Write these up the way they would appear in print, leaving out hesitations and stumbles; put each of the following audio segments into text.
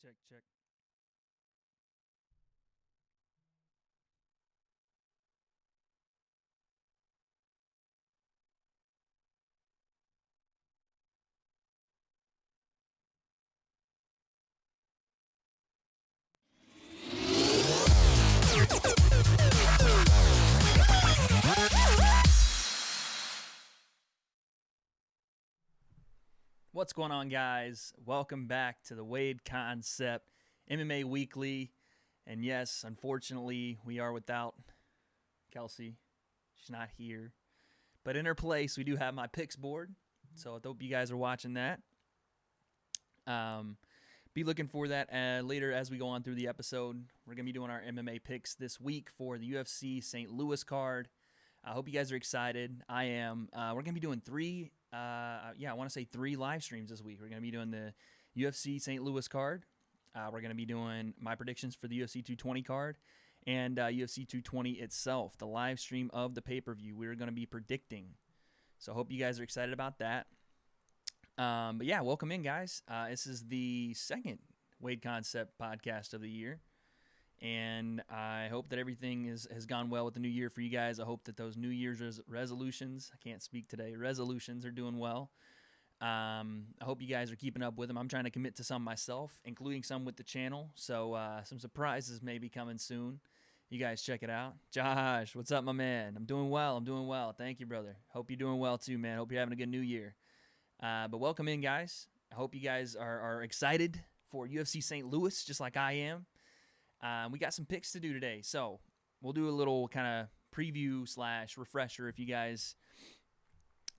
Check, check. What's going on, guys? Welcome back to the W.A.D.E Concept MMA Weekly. And yes, unfortunately, we are without Kelsey. She's not here. But in her place, we do have my picks board. So I hope you guys are watching that. Be looking for that later as we go on through the episode. We're going to be doing our MMA picks this week for the UFC St. Louis card. I hope you guys are excited. I am. We're going to be doing three live streams this week. We're going to be doing the UFC St. Louis card. We're going to be doing my predictions for the UFC 220 card and UFC 220 itself, the live stream of the pay-per-view. We're going to be predicting. So I hope you guys are excited about that. But yeah, welcome in, guys. This is the second W.A.D.E Concept podcast of the year. And I hope that everything has gone well with the new year for you guys. I hope that those New Year's resolutions, I can't speak today, resolutions are doing well. I hope you guys are keeping up with them. I'm trying to commit to some myself, including some with the channel. So some surprises may be coming soon. You guys check it out. Josh, what's up, my man? I'm doing well. Thank you, brother. Hope you're doing well too, man. Hope you're having a good new year. But welcome in, guys. I hope you guys are excited for UFC St. Louis, just like I am. We got some picks to do today, so we'll do a little kind of preview / refresher if you guys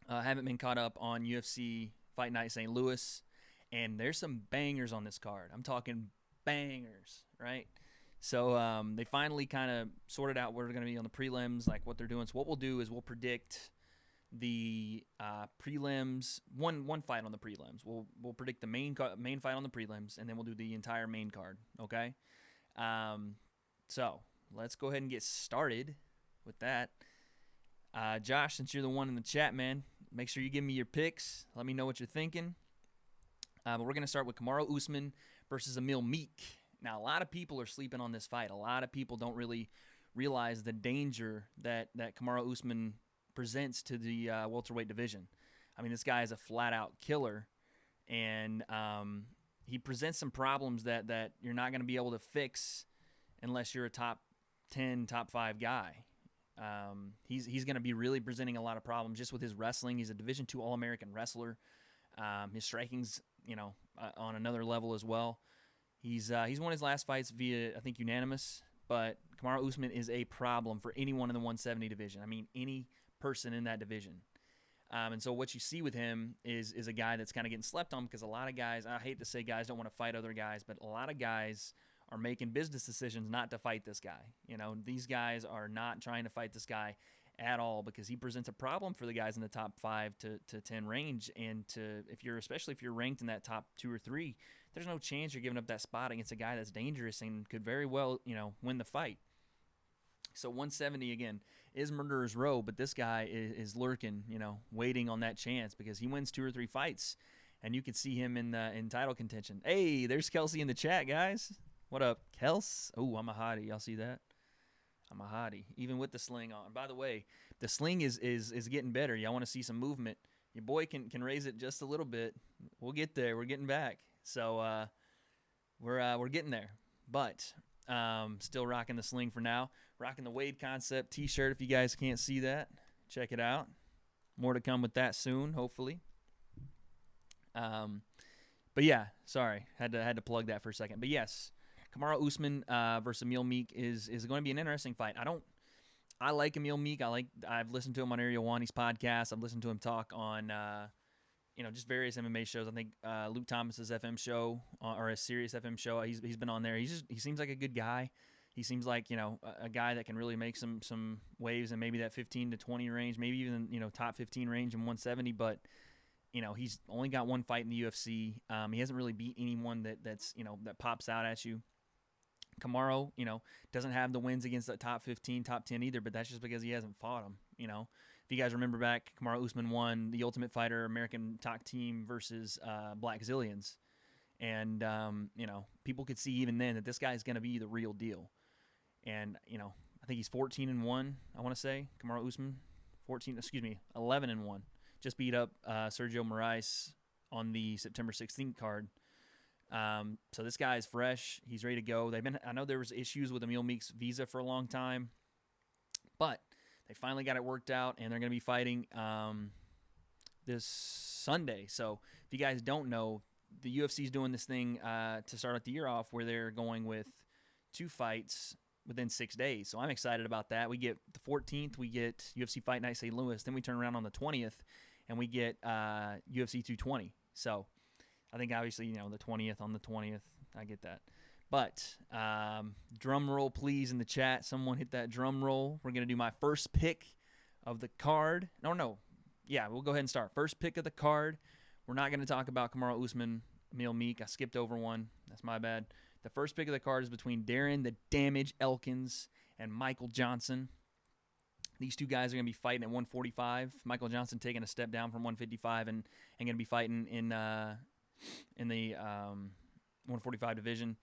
haven't been caught up on UFC Fight Night St. Louis. And there's some bangers on this card. I'm talking bangers, right? So they finally kind of sorted out where they're going to be on the prelims, like what they're doing. So what we'll do is we'll predict the prelims, one fight on the prelims. We'll predict the main fight on the prelims, and then we'll do the entire main card, okay? So let's go ahead and get started with that. Josh, since you're the one in the chat, man, make sure you give me your picks. Let me know what you're thinking. But we're going to start with Kamaru Usman versus Emil Meek. Now, a lot of people are sleeping on this fight. A lot of people don't really realize the danger that Kamaru Usman presents to the welterweight division. I mean, this guy is a flat-out killer, and he presents some problems that you're not going to be able to fix unless you're a top 10, top 5 guy. He's going to be really presenting a lot of problems just with his wrestling. He's a Division II All-American wrestler. His striking's, on another level as well. He's won his last fights via, I think, unanimous, but Kamaru Usman is a problem for anyone in the 170 division. I mean, any person in that division. And so what you see with him is a guy that's kind of getting slept on because a lot of guys, I hate to say guys don't want to fight other guys, but a lot of guys are making business decisions not to fight this guy. These guys are not trying to fight this guy at all because he presents a problem for the guys in the top 5 to 10 range. And especially if you're ranked in that top 2 or 3, there's no chance you're giving up that spot against a guy that's dangerous and could very well, win the fight. So 170, again, is murderer's row, but this guy is lurking, waiting on that chance because he wins 2 or 3 fights, and you could see him in title contention. Hey, there's Kelsey in the chat, guys. What up, Kels? Oh, I'm a hottie. Y'all see that? I'm a hottie, even with the sling on. By the way, the sling is getting better. Y'all want to see some movement? Your boy can raise it just a little bit. We'll get there. We're getting back. So we're getting there. But still rocking the sling for now. Rocking the W.A.D.E Concept t-shirt. If you guys can't see that, check it out. More to come with that soon, hopefully. But yeah, sorry, had to plug that for a second. But yes, Kamaru Usman versus Emil Meek is going to be an interesting fight. I like Emil Meek. I've listened to him on Ariel Wani's podcast. I've listened to him talk on just various MMA shows. I think Luke Thomas's FM show or a Sirius FM show. He's been on there. He seems like a good guy. He seems like a guy that can really make some waves in maybe that 15 to 20 range, maybe even top 15 range in 170. But he's only got one fight in the UFC. He hasn't really beat anyone that pops out at you. Kamaru, doesn't have the wins against the top 15, top 10 either, but that's just because he hasn't fought him. If you guys remember back, Kamaru Usman won the Ultimate Fighter American Top Team versus Black Zillions. And, people could see even then that this guy is going to be the real deal. And, I think he's 14-1, I want to say, Kamaru Usman. 11-1. Just beat up Sergio Moraes on the September 16th card. So this guy is fresh. He's ready to go. I know there was issues with Emil Meek's visa for a long time, but they finally got it worked out, and they're going to be fighting this Sunday. So if you guys don't know, the UFC is doing this thing to start the year off where they're going with 2 fights within 6 days. So I'm excited about that. We get the 14th, we get UFC Fight Night St. Louis. Then we turn around on the 20th, and we get UFC 220. So I think obviously, the 20th on the 20th. I get that. But drum roll, please, in the chat. Someone hit that drum roll. We're going to do my first pick of the card. No. Yeah, we'll go ahead and start. First pick of the card. We're not going to talk about Kamaru Usman, Emil Meek. I skipped over one. That's my bad. The first pick of the card is between Darren the Damage Elkins and Michael Johnson. These two guys are going to be fighting at 145. Michael Johnson taking a step down from 155 and going to be fighting in the 145 division.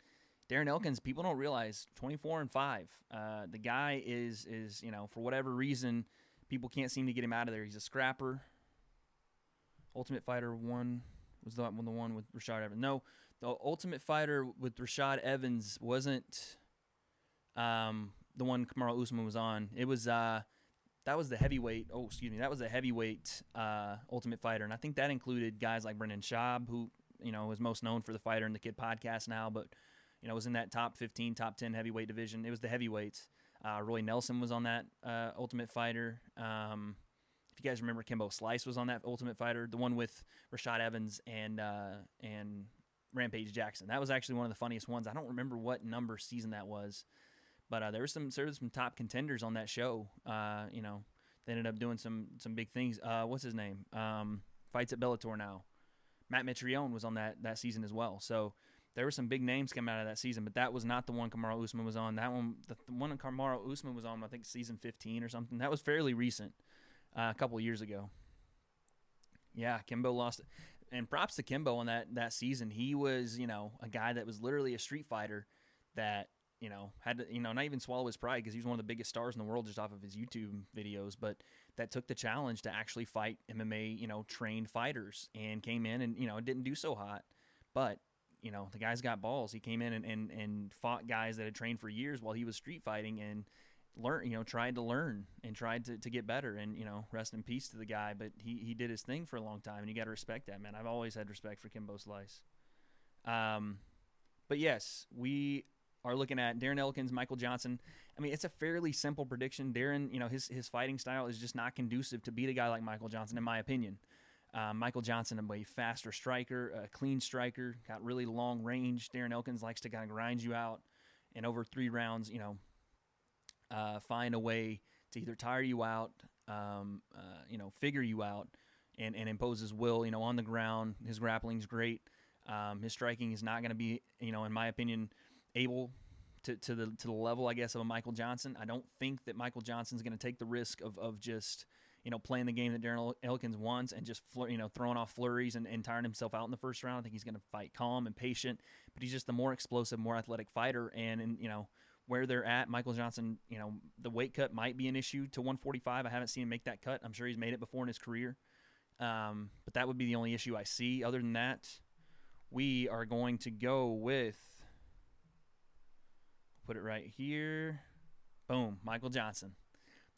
Darren Elkins, people don't realize, 24-5. The guy is for whatever reason, people can't seem to get him out of there. He's a scrapper. Ultimate Fighter 1 was the one with Rashad Evans. No, the Ultimate Fighter with Rashad Evans wasn't the one Kamaru Usman was on. It was that was the heavyweight. Oh, excuse me. That was the heavyweight Ultimate Fighter, and I think that included guys like Brendan Schaub, who is most known for the Fighter and the Kid podcast now, but was in that top 15, top 10 heavyweight division. It was the heavyweights. Roy Nelson was on that Ultimate Fighter. If you guys remember, Kimbo Slice was on that Ultimate Fighter, the one with Rashad Evans and Rampage Jackson. That was actually one of the funniest ones. I don't remember what number season that was, but there was some top contenders on that show. They ended up doing some big things. What's his name? Fights at Bellator now. Matt Mitrione was on that season as well. So there were some big names coming out of that season, but that was not the one Kamaru Usman was on. That one, the one Kamaru Usman was on, I think season 15 or something. That was fairly recent, a couple of years ago. Yeah, Kimbo lost it. And props to Kimbo on that season. He was, a guy that was literally a street fighter that, had to, not even swallow his pride because he was one of the biggest stars in the world just off of his YouTube videos, but that took the challenge to actually fight MMA, trained fighters and came in and, it didn't do so hot. But, the guy's got balls. He came in and fought guys that had trained for years while he was street fighting and tried to learn and tried to get better and, rest in peace to the guy. But he did his thing for a long time, and you got to respect that, man. I've always had respect for Kimbo Slice. But yes, we are looking at Darren Elkins, Michael Johnson. I mean, it's a fairly simple prediction. Darren, his fighting style is just not conducive to beat a guy like Michael Johnson, in my opinion. Michael Johnson, a way faster striker, a clean striker, got really long range. Darren Elkins likes to kind of grind you out and over 3 rounds, find a way to either tire you out, figure you out, and impose his will, on the ground. His grappling's great. His striking is not going to be, in my opinion, able to the level, I guess, of a Michael Johnson. I don't think that Michael Johnson's going to take the risk of just, playing the game that Darren Elkins wants and just, throwing off flurries and tiring himself out in the first round. I think he's going to fight calm and patient, but he's just the more explosive, more athletic fighter. And where they're at, Michael Johnson, the weight cut might be an issue to 145. I haven't seen him make that cut. I'm sure he's made it before in his career. But that would be the only issue I see. Other than that, we are going to go with, put it right here, boom, Michael Johnson,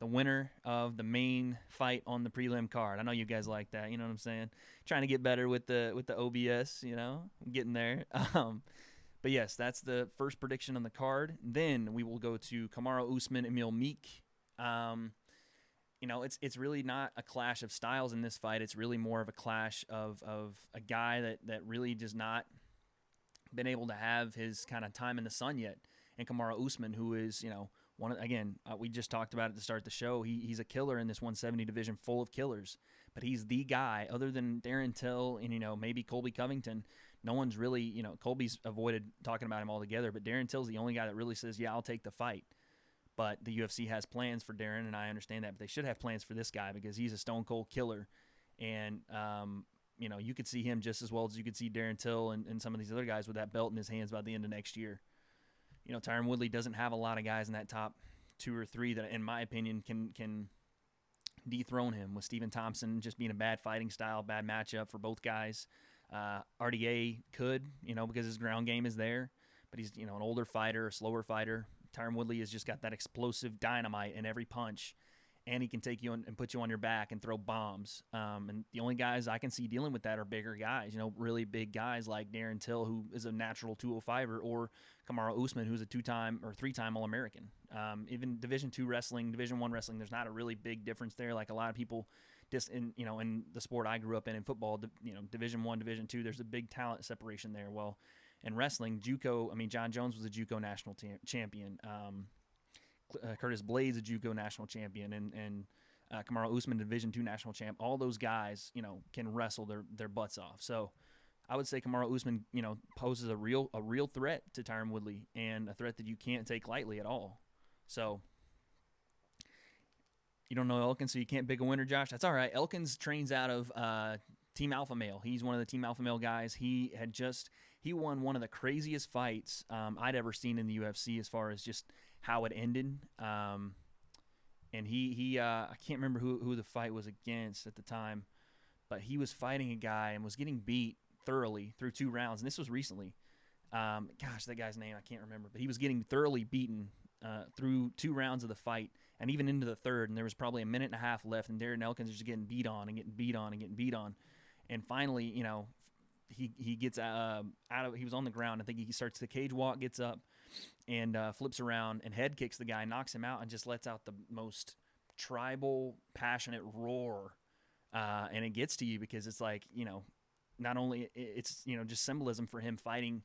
the winner of the main fight on the prelim card. I know you guys like that, you know what I'm saying? Trying to get better with the OBS, I'm getting there. But yes, that's the first prediction on the card. Then we will go to Kamaru Usman, Emil Meek. It's really not a clash of styles in this fight. It's really more of a clash of a guy that really does not been able to have his kind of time in the sun yet. And Kamaru Usman, who is, we just talked about it to start the show. He's a killer in this 170 division, full of killers. But he's the guy, other than Darren Till and, maybe Colby Covington. No one's really, Colby's avoided talking about him altogether, but Darren Till's the only guy that really says, yeah, I'll take the fight. But the UFC has plans for Darren, and I understand that. But they should have plans for this guy because he's a stone-cold killer. And you could see him just as well as you could see Darren Till and some of these other guys with that belt in his hands by the end of next year. Tyron Woodley doesn't have a lot of guys in that top 2 or 3 that, in my opinion, can dethrone him, with Stephen Thompson just being a bad fighting style, bad matchup for both guys. RDA could, because his ground game is there, but he's, an older fighter, a slower fighter. Tyron Woodley has just got that explosive dynamite in every punch, and he can take you and put you on your back and throw bombs. And the only guys I can see dealing with that are bigger guys, really big guys like Darren Till, who is a natural 205er, or Kamaru Usman, who's a 2-time or 3-time All-American. Even Division II wrestling, Division I wrestling, there's not a really big difference there. Like a lot of people just in the sport I grew up in football, Division I, Division II, there's a big talent separation there. Well, in wrestling, JUCO, John Jones was a JUCO national champion. Curtis Blades a JUCO national champion, and Kamaru Usman Division II national champ. All those guys, can wrestle their butts off. So I would say Kamaru Usman, poses a real threat to Tyron Woodley, and a threat that you can't take lightly at all. So you don't know Elkins, so you can't pick a winner, Josh. That's all right. Elkins trains out of Team Alpha Male. He's one of the Team Alpha Male guys. He won one of the craziest fights I'd ever seen in the UFC, as far as just how it ended. And he I can't remember who the fight was against at the time, but he was fighting a guy and was getting beat thoroughly through 2 rounds. And this was recently. Gosh, that guy's name I can't remember, but he was getting thoroughly beaten through 2 rounds of the fight, and even into the third. And there was probably a minute and a half left, and Darren Elkins was just getting beat on and getting beat on and getting beat on. And finally, he gets out of. He was on the ground. I think he starts the cage walk, gets up, and flips around and head kicks the guy, knocks him out, and just lets out the most tribal, passionate roar. And it gets to you because it's like, not only it's, just symbolism for him fighting,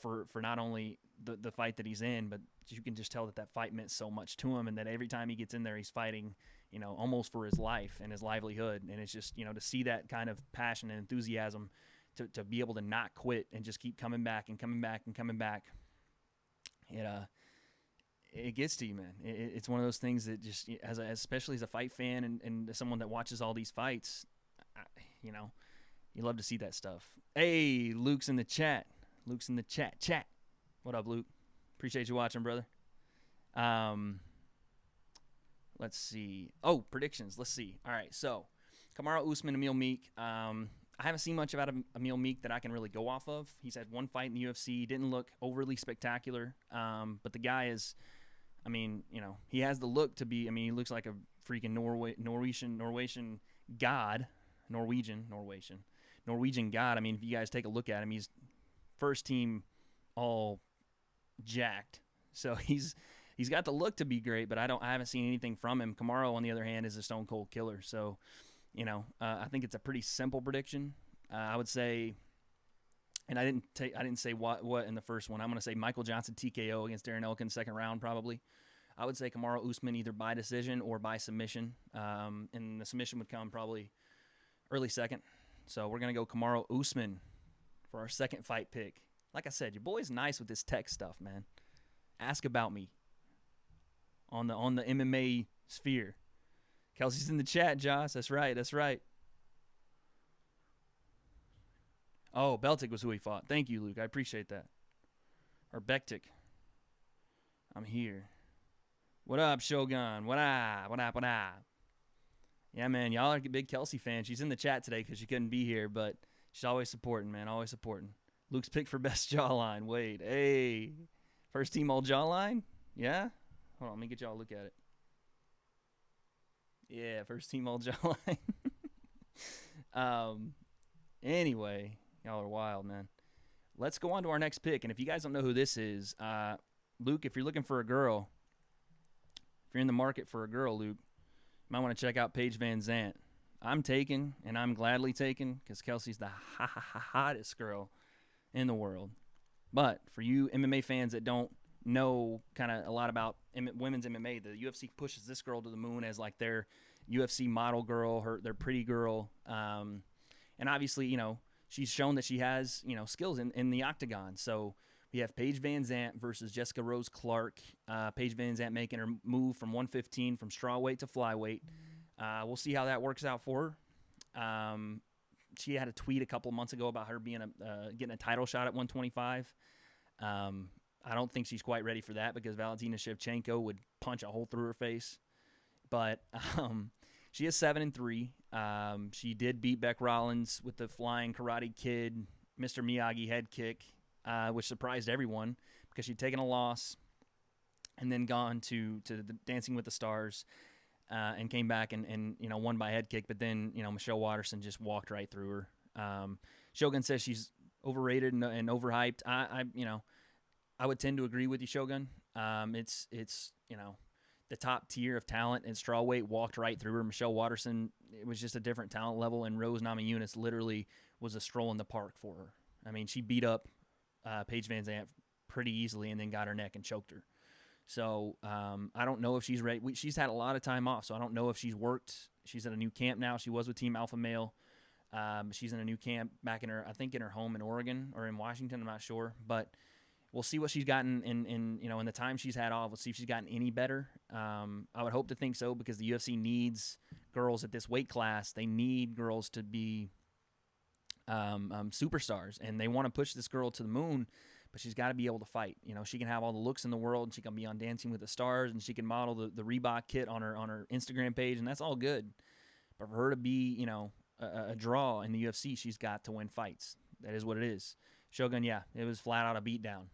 for not only the fight that he's in, but you can just tell that fight meant so much to him, and that every time he gets in there, he's fighting, almost for his life and his livelihood. And it's just, to see that kind of passion and enthusiasm to be able to not quit and just keep coming back and coming back and coming back. It gets to you, man. It's one of those things that just, especially as a fight fan and someone that watches all these fights, you love to see that stuff. Hey, Luke's in the chat. Chat. What up, Luke? Appreciate you watching, brother. Let's see. Oh, predictions. Let's see. All right, so Kamaru Usman, Emil Meek. I haven't seen much about Emil Meek that I can really go off of. He's had 1 fight in the UFC. Didn't look overly spectacular. But the guy is, he has the look to be, he looks like a freaking Norwegian god. Norwegian god. If you guys take a look at him, he's first team all jacked. So he's got the look to be great, but I haven't seen anything from him. Kamaru, on the other hand, is a stone cold killer. So, I think it's a pretty simple prediction. I would say, and I didn't say what in the first one. I'm going to say Michael Johnson TKO against Darren Elkins, 2nd round probably. I would say Kamaru Usman either by decision or by submission, and the submission would come probably early 2nd. So we're going to go Kamaru Usman for our 2nd fight pick. Like I said, your boy's nice with this tech stuff, man. Ask about me on the MMA sphere. Kelsey's in the chat, Josh. That's right. Oh, Beltic was who he fought. Thank you, Luke. I appreciate that. Or Bektik. I'm here. What up, Shogun? What up? Yeah, man, y'all are big Kelsey fans. She's in the chat today because she couldn't be here, but she's always supporting, man. Always supporting. Luke's pick for best jawline. Wade. Hey. First team all jawline? Yeah? Hold on, let me get y'all a look at it. Yeah, first team all jawline. Anyway, y'all are wild, man. Let's go on to our next pick. And if you guys don't know who this is, Luke, if you're looking for a girl, if you're in the market for a girl, Luke, you might want to check out Paige Van Zant. I'm taken, and I'm gladly taken, because Kelsey's the hottest girl in the world. But for you MMA fans that don't know kind of a lot about women's MMA, the UFC pushes this girl to the moon as like their UFC model girl, their pretty girl. And obviously, she's shown that she has, skills in the octagon. So we have Paige Van Zant versus Jessica Rose Clark. Paige Van Zant making her move from 115 from strawweight to flyweight. We'll see how that works out for her. she had a tweet a couple of months ago about her being getting a title shot at 125. I don't think she's quite ready for that because Valentina Shevchenko would punch a hole through her face. But she is 7-3. She did beat Beck Rollins with the flying Karate Kid, Mr. Miyagi head kick, which surprised everyone because she'd taken a loss and then gone to the Dancing with the Stars and came back and won by head kick. But then Michelle Watterson just walked right through her. Shogun says she's overrated and overhyped. I would tend to agree with you, Shogun. It's the top tier of talent in strawweight walked right through her. Michelle Watterson, it was just a different talent level, and Rose Namajunas literally was a stroll in the park for her. I mean, she beat up Paige Van Zandt pretty easily and then got her neck and choked her. So I don't know if she's ready. She's had a lot of time off, so I don't know if she's worked. She's at a new camp now. She was with Team Alpha Male. She's in a new camp back in her home in Oregon or in Washington. I'm not sure, but we'll see what she's gotten in the time she's had off. We'll see if she's gotten any better. I would hope to think so because the UFC needs girls at this weight class. They need girls to be superstars, and they want to push this girl to the moon, but she's got to be able to fight. She can have all the looks in the world, and she can be on Dancing with the Stars, and she can model the Reebok kit on her Instagram page, and that's all good. But for her to be, a draw in the UFC, she's got to win fights. That is what it is. Shogun, yeah, it was flat out a beatdown.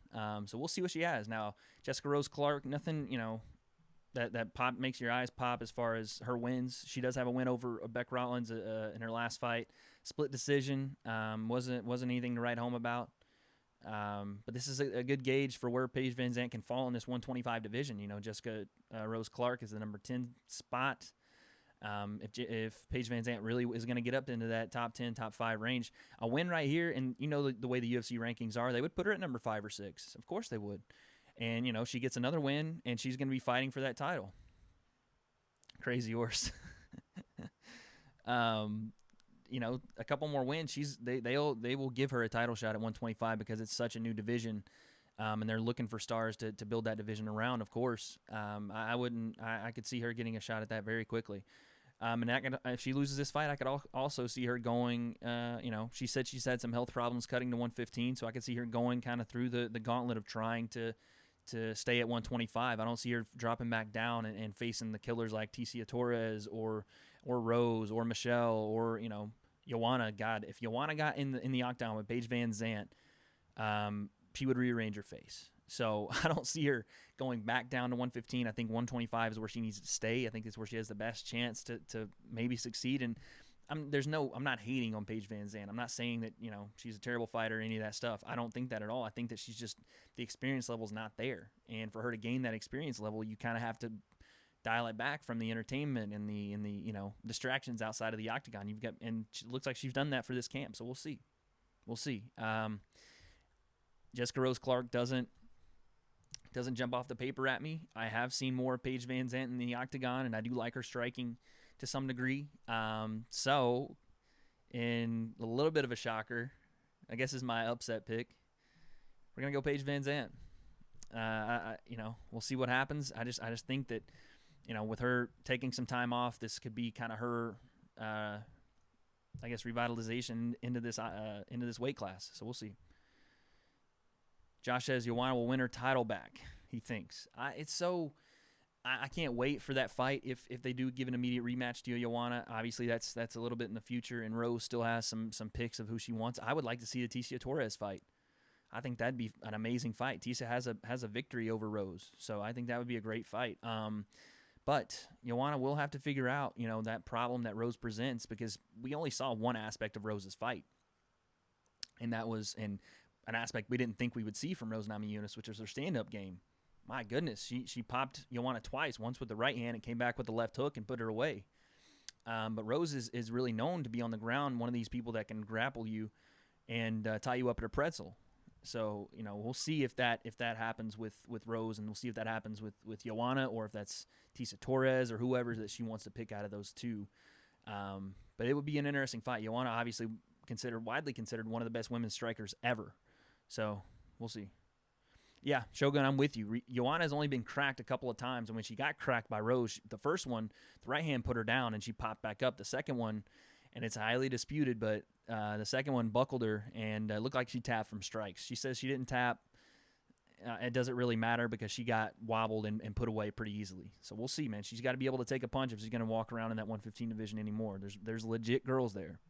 So we'll see what she has. Now, Jessica Rose Clark, nothing, that pop makes your eyes pop as far as her wins. She does have a win over Beck Rollins in her last fight. Split decision. Wasn't anything to write home about. But this is a good gauge for where Paige Van Zandt can fall in this 125 division. Jessica Rose Clark is the number 10 spot. If Paige Van Zandt really is going to get up into that top 10, top 5 range, a win right here, and the way the UFC rankings are, they would put her at number 5 or 6. Of course they would. And, she gets another win, and she's going to be fighting for that title. Crazy horse. A couple more wins, they will give her a title shot at 125 because it's such a new division, and they're looking for stars to build that division around. Of course, I could see her getting a shot at that very quickly. And if she loses this fight, I could also see her going. She said she's had some health problems cutting to 115, so I could see her going kind of through the gauntlet of trying to stay at 125. I don't see her dropping back down and facing the killers like Tecia Torres or Rose or Michelle or Joanna. God, if Joanna got in the octagon with Paige Van Zandt, she would rearrange her face. So I don't see her going back down to 115. I think 125 is where she needs to stay. I think it's where she has the best chance to maybe succeed. And I'm not hating on Paige Van Zandt. I'm not saying that she's a terrible fighter or any of that stuff. I don't think that at all. I think that she's just the experience level is not there. And for her to gain that experience level, you kind of have to dial it back from the entertainment and the distractions outside of the octagon. And it looks like she's done that for this camp. So we'll see. Jessica Rose Clark doesn't jump off the paper at me. I have seen more of Paige Van Zandt in the octagon, and I do like her striking to some degree. So in a little bit of a shocker, I guess is my upset pick, we're gonna go Paige Van Zandt. We'll see what happens. I just think that with her taking some time off, this could be kind of her, revitalization into this weight class. So we'll see. Josh says Joanna will win her title back, he thinks. I can't wait for that fight if they do give an immediate rematch to Joanna. Obviously, that's a little bit in the future, and Rose still has some picks of who she wants. I would like to see the Tecia Torres fight. I think that'd be an amazing fight. Tecia has a victory over Rose, so I think that would be a great fight. But Joanna will have to figure out, that problem that Rose presents because we only saw one aspect of Rose's fight, and that was an aspect we didn't think we would see from Rose Namajunas, which was her stand-up game. My goodness, she popped Joanna twice, once with the right hand and came back with the left hook and put her away. But Rose is really known to be on the ground, one of these people that can grapple you and tie you up at a pretzel. So, we'll see if that happens with Rose, and we'll see if that happens with Joanna or if that's Tecia Torres or whoever that she wants to pick out of those two. But it would be an interesting fight. Joanna obviously widely considered one of the best women's strikers ever. So we'll see. Yeah, Shogun, I'm with you. Joanna has only been cracked a couple of times, and when she got cracked by Rose, the first one, the right hand put her down, and she popped back up. The second one, and it's highly disputed, but the second one buckled her and looked like she tapped from strikes. She says she didn't tap. It doesn't really matter because she got wobbled and put away pretty easily. So we'll see, man. She's got to be able to take a punch if she's going to walk around in that 115 division anymore. There's legit girls there.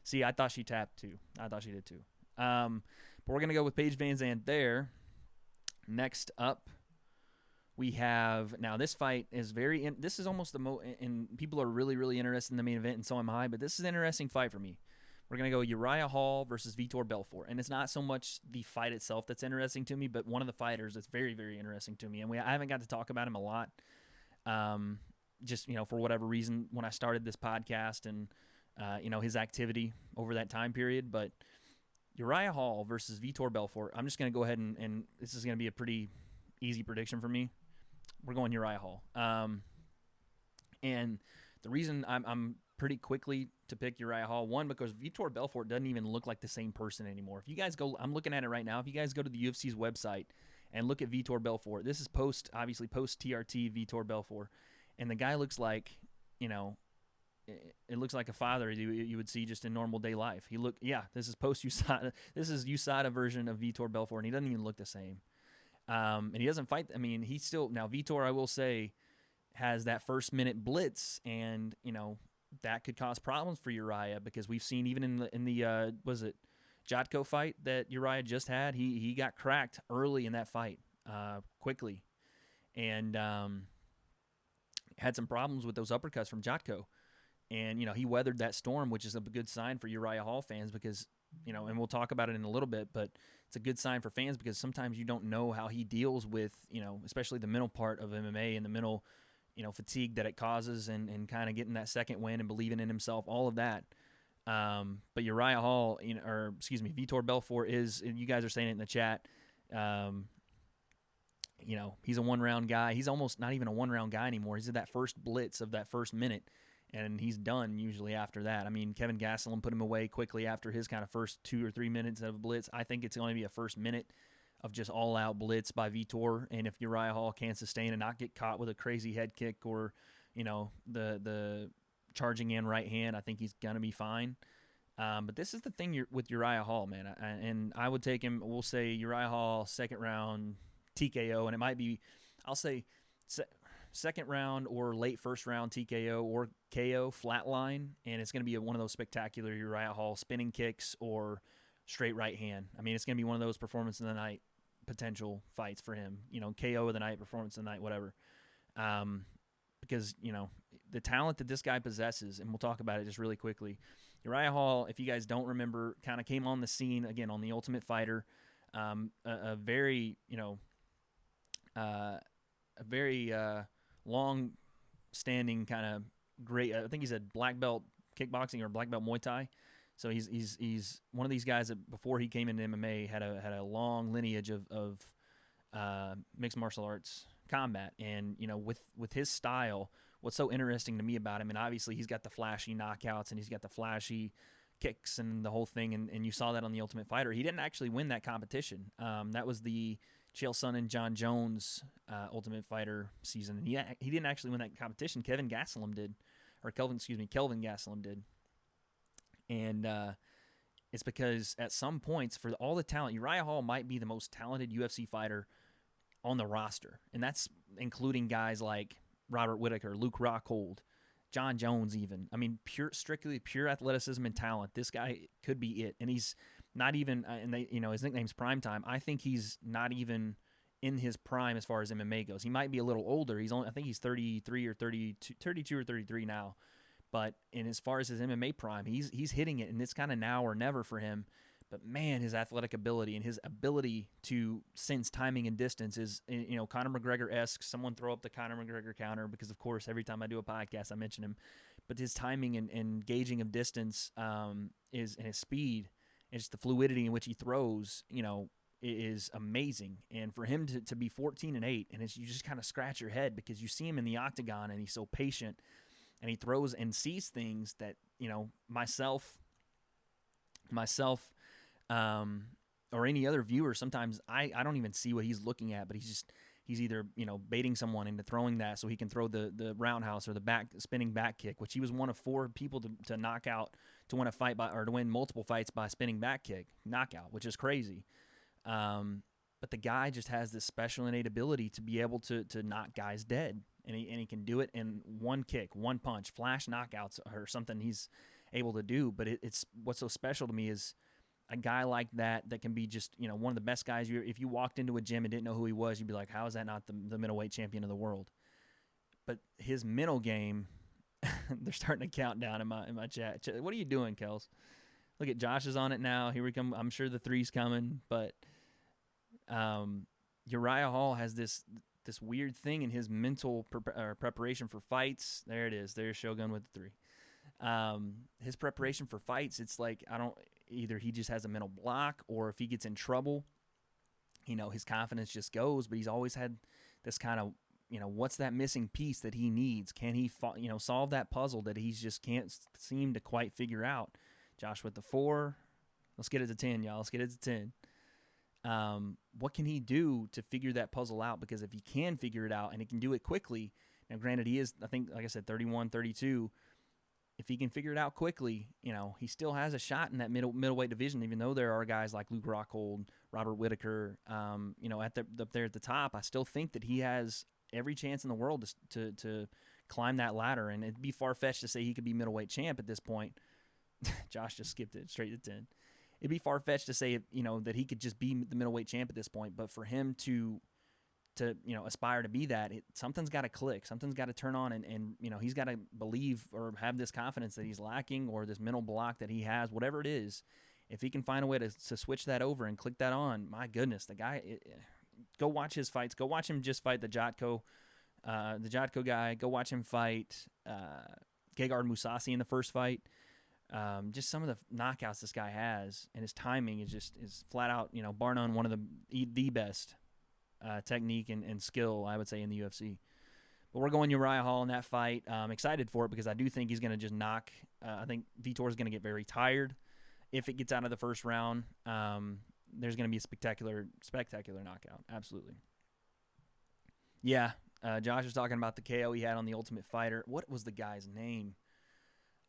See, I thought she tapped too. I thought she did too. But we're going to go with Paige Van Zandt there. Next up, we have, now this fight is this is almost the most, and people are really, really interested in the main event, and so am I, but this is an interesting fight for me. We're going to go Uriah Hall versus Vitor Belfort, and it's not so much the fight itself that's interesting to me, but one of the fighters that's very, very interesting to me, and I haven't got to talk about him a lot, just, for whatever reason, when I started this podcast and, his activity over that time period, but Uriah Hall versus Vitor Belfort, I'm just going to go ahead and this is going to be a pretty easy prediction for me. We're going Uriah Hall. And the reason I'm pretty quickly to pick Uriah Hall, one, because Vitor Belfort doesn't even look like the same person anymore. If you guys go, I'm looking at it right now, if you guys go to the UFC's website and look at Vitor Belfort, this is obviously post TRT Vitor Belfort, and the guy looks like, it looks like a father you would see just in normal day life. This is post USADA. This is USADA version of Vitor Belfort, and he doesn't even look the same. And he doesn't fight. I mean, he's still, now Vitor, I will say, has that first minute blitz, and that could cause problems for Uriah, because we've seen even in the was it Jotko fight that Uriah just had, he got cracked early in that fight, quickly, and had some problems with those uppercuts from Jotko. And, he weathered that storm, which is a good sign for Uriah Hall fans because, and we'll talk about it in a little bit, but it's a good sign for fans because sometimes you don't know how he deals with, especially the mental part of MMA and the mental, fatigue that it causes and kind of getting that second win and believing in himself, all of that. But Uriah Hall, Vitor Belfort is, you guys are saying it in the chat, he's a one-round guy. He's almost not even a one-round guy anymore. He's at that first blitz of that first minute, and he's done usually after that. I mean, Kevin Gastelum put him away quickly after his kind of first 2 or 3 minutes of blitz. I think it's going to be a first minute of just all-out blitz by Vitor, and if Uriah Hall can't sustain and not get caught with a crazy head kick or, the charging in right hand, I think he's going to be fine. But this is the thing with Uriah Hall, man, and I would take him, we'll say Uriah Hall, second round TKO, and it might be, I'll say second round or late first round TKO or KO flatline, and it's going to be one of those spectacular Uriah Hall spinning kicks or straight right hand. I mean, it's going to be one of those performance of the night potential fights for him, KO of the night, performance of the night, whatever. Because, the talent that this guy possesses, and we'll talk about it just really quickly. Uriah Hall, if you guys don't remember, kind of came on the scene, again, on The Ultimate Fighter, a very long-standing kind of great. I think he's a black belt kickboxing or black belt Muay Thai. So he's one of these guys that before he came into MMA had a long lineage of mixed martial arts combat, and with his style, what's so interesting to me about him, and obviously he's got the flashy knockouts and he's got the flashy kicks and the whole thing, and you saw that on The Ultimate Fighter. He didn't actually win that competition. That was the Chael Sonnen and John Jones Ultimate Fighter season. He didn't actually win that competition. Kelvin Gastelum did. And it's because at some points, for all the talent, Uriah Hall might be the most talented UFC fighter on the roster, and that's including guys like Robert Whittaker, Luke Rockhold, John Jones even. I mean, strictly pure athleticism and talent. This guy could be it, and he's not even, his nickname's Primetime. I think he's not even in his prime as far as MMA goes. He might be a little older. I think he's 33 or 32 or 33 now. But as far as his MMA prime, he's hitting it, and it's kind of now or never for him. But man, his athletic ability and his ability to sense timing and distance is, Conor McGregor-esque. Someone throw up the Conor McGregor counter because, of course, every time I do a podcast, I mention him. But his timing and gauging of distance and his speed and just the fluidity in which he throws, is amazing. And for him to be 14-8, and you just kind of scratch your head because you see him in the octagon and he's so patient and he throws and sees things that, myself, or any other viewer, sometimes I don't even see what he's looking at, but he's he's either, baiting someone into throwing that so he can throw the roundhouse or the spinning back kick, which he was one of 4 people to knock out, to win a fight or to win multiple fights by spinning back kick knockout, which is crazy. But the guy just has this special innate ability to be able to knock guys dead, and he can do it in one kick, one punch, flash knockouts or something he's able to do. But it's what's so special to me is a guy like that can be just, one of the best guys. If you walked into a gym and didn't know who he was, you'd be like, how is that not the middleweight champion of the world? But his mental game, they're starting to count down in my chat. What are you doing, Kels? Look at Josh is on it now. Here we come. I'm sure the 3's coming, but Uriah Hall has this weird thing in his mental preparation for fights. There it is. There's Shogun with the 3. His preparation for fights, it's like, either he just has a mental block, or if he gets in trouble, his confidence just goes. But he's always had this kind of, what's that missing piece that he needs? Can he, solve that puzzle that he just can't seem to quite figure out? Josh with the 4. Let's get it to 10, y'all. Let's get it to 10. What can he do to figure that puzzle out? Because if he can figure it out and he can do it quickly, now granted he is, I think, like I said, 31, 32. If he can figure it out quickly, he still has a shot in that middleweight division, even though there are guys like Luke Rockhold, Robert Whitaker, up there at the top. I still think that he has every chance in the world to climb that ladder, and it'd be far-fetched to say he could be middleweight champ at this point. Josh just skipped it straight to 10. It'd be far-fetched to say, that he could just be the middleweight champ at this point, but for him to aspire to be that, something's got to click, something's got to turn on, and he's got to believe or have this confidence that he's lacking, or this mental block that he has, whatever it is. If he can find a way to switch that over and click that on, my goodness, the guy, go watch his fights. Go watch him just fight the Jotko guy. Go watch him fight Gegard Mousasi in the first fight. Just some of the knockouts this guy has, and his timing is flat out, bar none, one of the best technique and skill, I would say, in the UFC. But we're going Uriah Hall in that fight. I'm excited for it because I do think he's going to just knock. I think Vitor is going to get very tired if it gets out of the first round. There's going to be a spectacular knockout. Absolutely. Yeah, Josh was talking about the KO he had on the Ultimate Fighter. What was the guy's name?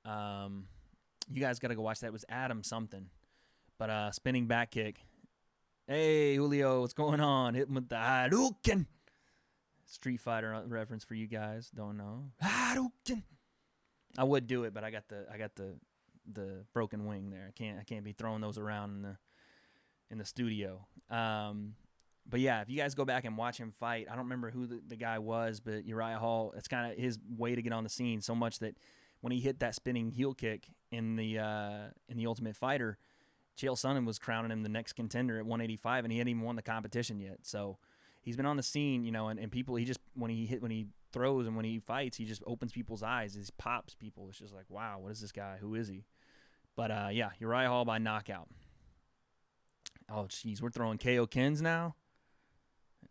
You guys got to go watch that. It was Adam something. But spinning back kick. Hey, Julio, what's going on? Hit him with the Hadouken. Street Fighter reference for you guys. Don't know. Hadouken. I would do it, but I got the broken wing there. I can't be throwing those around in the studio. But yeah, if you guys go back and watch him fight, I don't remember who the guy was, but Uriah Hall, it's kind of his way to get on the scene, so much that when he hit that spinning heel kick in the Ultimate Fighter, Chael Sonnen was crowning him the next contender at 185, and he hadn't even won the competition yet. So he's been on the scene, and people, when he throws and when he fights, he just opens people's eyes. He pops people. It's just like, wow, what is this guy? Who is he? But yeah, Uriah Hall by knockout. Oh, jeez, we're throwing KO Kens now.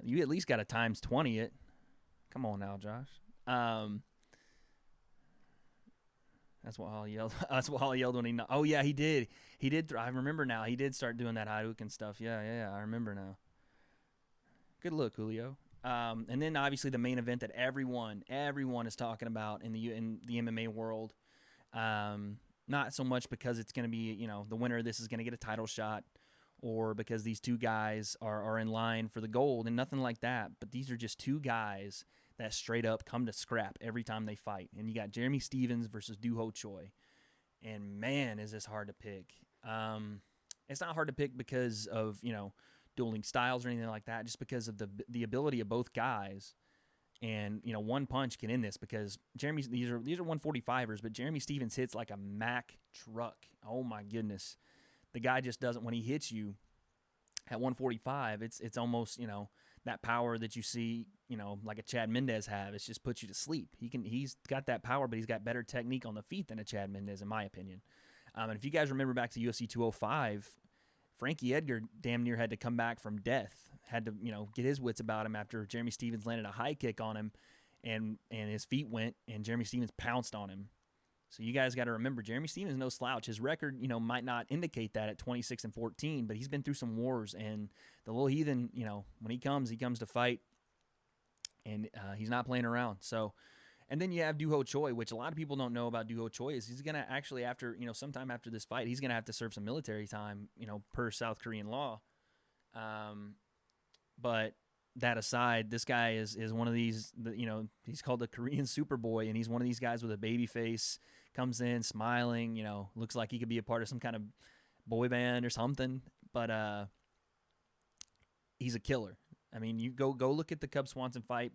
You at least got to times 20 it. Come on now, Josh. That's what Hall yelled. That's what Hall yelled when he. Oh yeah, he did. He did. I remember now. He did start doing that Hadouken stuff. Yeah. I remember now. Good look, Julio. And then obviously the main event that everyone is talking about in the MMA world. Not so much because it's going to be the winner of this is going to get a title shot, or because these two guys are in line for the gold, and nothing like that. But these are just two guys that straight up come to scrap every time they fight. And you got Jeremy Stephens versus Doo Ho Choi. And man, is this hard to pick. It's not hard to pick because of, dueling styles or anything like that, just because of the ability of both guys. And, one punch can end this, because these are 145ers, but Jeremy Stephens hits like a Mack truck. Oh my goodness. The guy just doesn't, when he hits you at 145, it's almost, that power that you see, like a Chad Mendez have. It just puts you to sleep. He's got that power, but he's got better technique on the feet than a Chad Mendez, in my opinion. And if you guys remember back to UFC 205, Frankie Edgar damn near had to come back from death, had to, get his wits about him after Jeremy Stephens landed a high kick on him, and his feet went, and Jeremy Stephens pounced on him. So you guys got to remember, Jeremy Stephens is no slouch. His record, might not indicate that at 26-14, but he's been through some wars. And the little heathen, when he comes to fight and he's not playing around. So, and then you have Doo Ho Choi, which a lot of people don't know about Doo Ho Choi is he's gonna actually sometime after this fight, he's gonna have to serve some military time, per South Korean law. But that aside, this guy is one of these, he's called the Korean Superboy, and he's one of these guys with a baby face, comes in smiling, looks like he could be a part of some kind of boy band or something, but he's a killer. I mean, you go look at the Cub Swanson fight.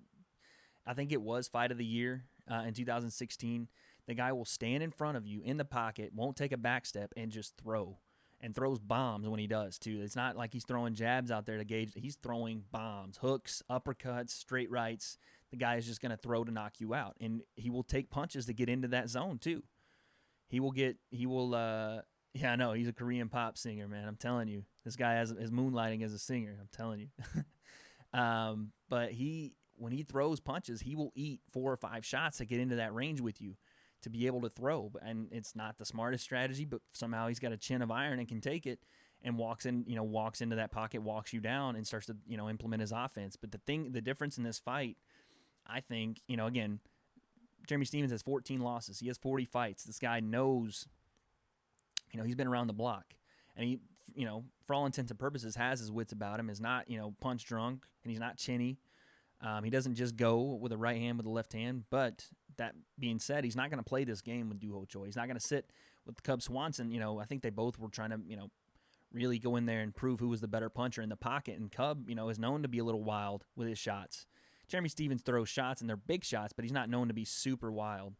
I think it was fight of the year in 2016. The guy will stand in front of you in the pocket, won't take a back step, and just throw. And throws bombs when he does, too. It's not like he's throwing jabs out there to gauge. He's throwing bombs, hooks, uppercuts, straight rights. The guy is just going to throw to knock you out. And he will take punches to get into that zone, too. Yeah, I know. He's a Korean pop singer, man. I'm telling you. This guy is moonlighting as a singer. I'm telling you. But when he throws punches, he will eat 4 or 5 shots to get into that range with you to be able to throw. And it's not the smartest strategy, but somehow he's got a chin of iron and can take it and walks into that pocket, walks you down, and starts to, implement his offense. But the difference in this fight, I think, again, Jeremy Stephens has 14 losses. He has 40 fights. This guy knows, he's been around the block. And he, for all intents and purposes, has his wits about him, is not, punch drunk, and he's not chinny. He doesn't just go with a right hand with a left hand. But that being said, he's not going to play this game with Doo Ho Choi. He's not going to sit with Cub Swanson. I think they both were trying to, really go in there and prove who was the better puncher in the pocket. And Cub, is known to be a little wild with his shots. Jeremy Stephens throws shots, and they're big shots, but he's not known to be super wild.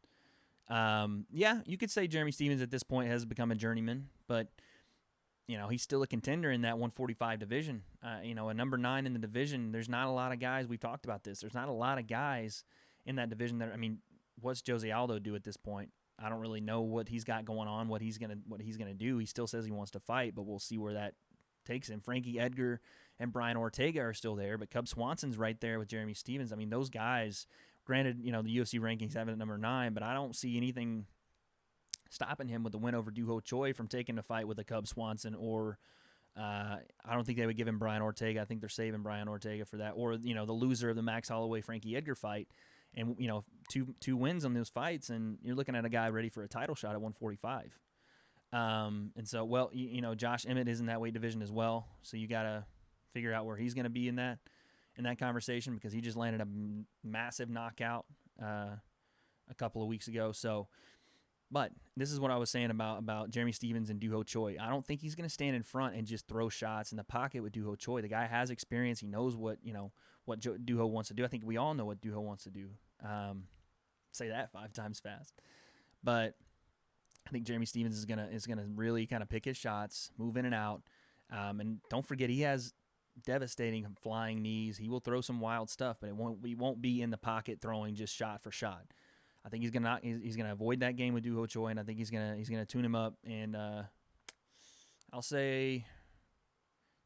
Yeah, you could say Jeremy Stephens at this point has become a journeyman, but he's still a contender in that 145 division. A number 9 in the division. There's not a lot of guys. We've talked about this. There's not a lot of guys in that division. What's Jose Aldo do at this point? I don't really know what he's got going on, what he's gonna do. He still says he wants to fight, but we'll see where that takes him. Frankie Edgar and Brian Ortega are still there, but Cub Swanson's right there with Jeremy Stephens. Those guys. Granted, the UFC rankings have it at number 9, but I don't see anything stopping him with the win over Doo Ho Choi from taking a fight with a Cub Swanson, or I don't think they would give him Brian Ortega. I think they're saving Brian Ortega for that, or the loser of the Max Holloway Frankie Edgar fight, and two wins on those fights, and you're looking at a guy ready for a title shot at 145. And so, Josh Emmett is in that weight division as well, so you gotta figure out where he's going to be in that conversation, because he just landed a massive knockout a couple of weeks ago. So. But this is what I was saying about Jeremy Stephens and Doo Ho Choi. I don't think he's going to stand in front and just throw shots in the pocket with Doo Ho Choi. The guy has experience. He knows what Doo Ho wants to do. I think we all know what Doo Ho wants to do. Say that 5 times fast. But I think Jeremy Stephens is gonna really kind of pick his shots, move in and out. And don't forget, he has devastating flying knees. He will throw some wild stuff, but he won't be in the pocket throwing just shot for shot. I think he's gonna avoid that game with Doo Ho Choi, and I think he's gonna tune him up. And I'll say,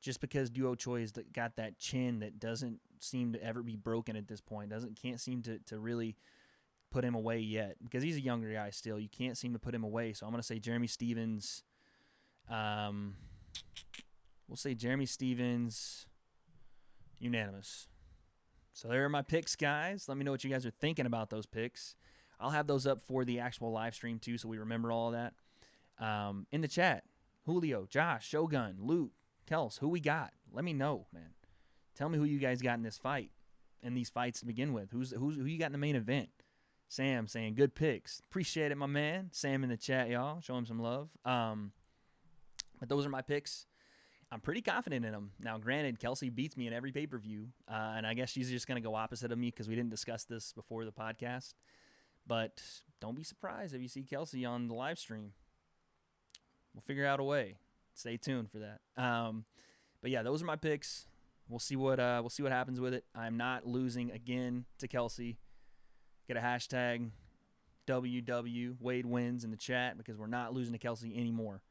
just because Doo Ho Choi has got that chin that doesn't seem to ever be broken at this point, can't seem to really put him away yet, because he's a younger guy still. You can't seem to put him away. So I'm gonna say Jeremy Stephens. We'll say Jeremy Stephens unanimous. So there are my picks, guys. Let me know what you guys are thinking about those picks. I'll have those up for the actual live stream, too, so we remember all of that. In the chat, Julio, Josh, Shogun, Luke, Kels, who we got? Let me know, man. Tell me who you guys got in this fight, in these fights to begin with. Who you got in the main event? Sam saying, good picks. Appreciate it, my man. Sam in the chat, y'all. Show him some love. But those are my picks. I'm pretty confident in them. Now, granted, Kelsey beats me in every pay-per-view, and I guess she's just going to go opposite of me because we didn't discuss this before the podcast. But don't be surprised if you see Kelsey on the live stream. We'll figure out a way. Stay tuned for that. But yeah, those are my picks. We'll see what happens with it. I'm not losing again to Kelsey. Get a hashtag WW Wade wins in the chat, because we're not losing to Kelsey anymore.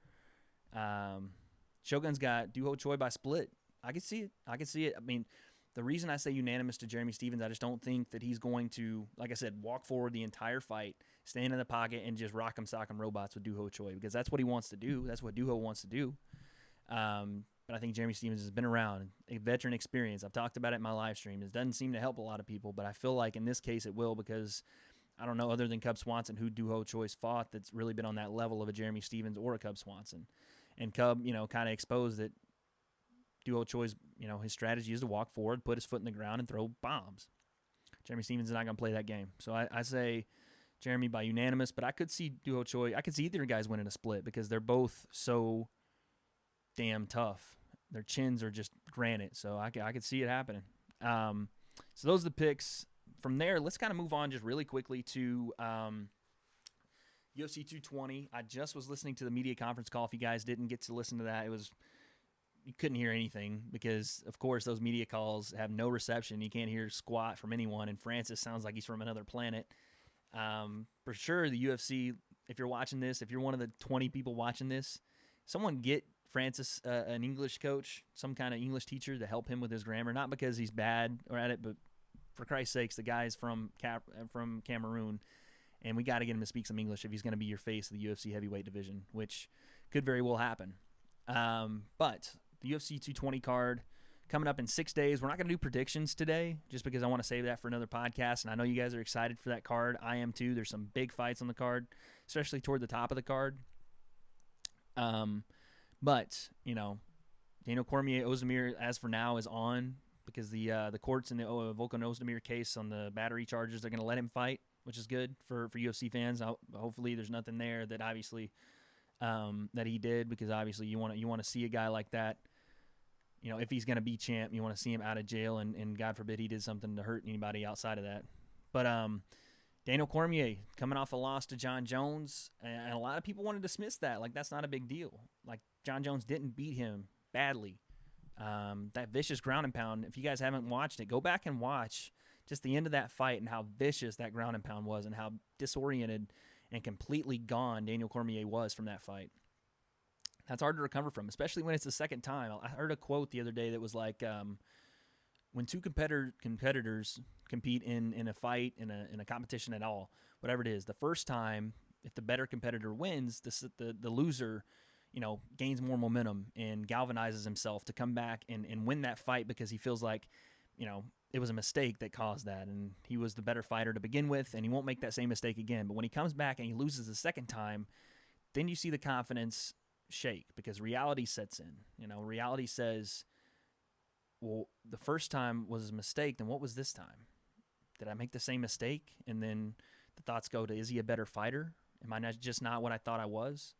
Shogun's got Doo Ho Choi by split. I can see it. I mean, the reason I say unanimous to Jeremy Stephens, I just don't think that he's going to, like I said, walk forward the entire fight, stand in the pocket, and just rock 'em, sock 'em robots with Doo Ho Choi, because that's what he wants to do. That's what Doo Ho wants to do. but I think Jeremy Stephens has been around, a veteran experience. I've talked about it in my live stream. It doesn't seem to help a lot of people, but I feel like in this case it will, because I don't know, other than Cub Swanson, who Duho Choi's fought that's really been on that level of a Jeremy Stephens or a Cub Swanson. And Cub, kind of exposed that Duho Choi's, his strategy is to walk forward, put his foot in the ground, and throw bombs. Jeremy Stephens is not going to play that game. So I say Jeremy by unanimous, but I could see Duho Choi. I could see either guys winning a split because they're both so damn tough. Their chins are just granite, so I could see it happening. So those are the picks. From there, let's kind of move on just really quickly to UFC 220. I just was listening to the media conference call. If you guys didn't get to listen to that, you couldn't hear anything because, of course, those media calls have no reception. You can't hear squat from anyone, and Francis sounds like he's from another planet. For sure, the UFC, if you're watching this, if you're one of the 20 people watching this, someone get Francis an English coach, some kind of English teacher to help him with his grammar, not because he's bad or at it, but for Christ's sakes, the guy's from Cameroon, and we got to get him to speak some English if he's going to be your face of the UFC heavyweight division, which could very well happen. But the UFC 220 card coming up in 6 days. We're not going to do predictions today just because I want to save that for another podcast, and I know you guys are excited for that card. I am too. There's some big fights on the card, especially toward the top of the card. But, Daniel Cormier Ozdemir, as for now, is on because the courts in the Volkan Ozdemir case on the battery charges, they're going to let him fight, which is good for UFC fans. Hopefully there's nothing there that obviously that he did, because obviously you want to see a guy like that. If he's going to be champ, you want to see him out of jail, and God forbid he did something to hurt anybody outside of that. But Daniel Cormier coming off a loss to John Jones, and a lot of people want to dismiss that. Like, that's not a big deal. Like, John Jones didn't beat him badly. That vicious ground and pound, if you guys haven't watched it, go back and watch just the end of that fight and how vicious that ground and pound was and how disoriented and completely gone Daniel Cormier was from that fight. That's hard to recover from, especially when it's the second time. I heard a quote the other day that was like, when two competitors compete in a fight, in a competition at all, whatever it is, the first time, if the better competitor wins, the loser, gains more momentum and galvanizes himself to come back and win that fight because he feels like, it was a mistake that caused that, and he was the better fighter to begin with, and he won't make that same mistake again. But when he comes back and he loses the second time, then you see the confidence shake because reality sets in. Reality says, well, the first time was a mistake, then what was this time? Did I make the same mistake? And then the thoughts go to, is he a better fighter? Am I just not what I thought I was?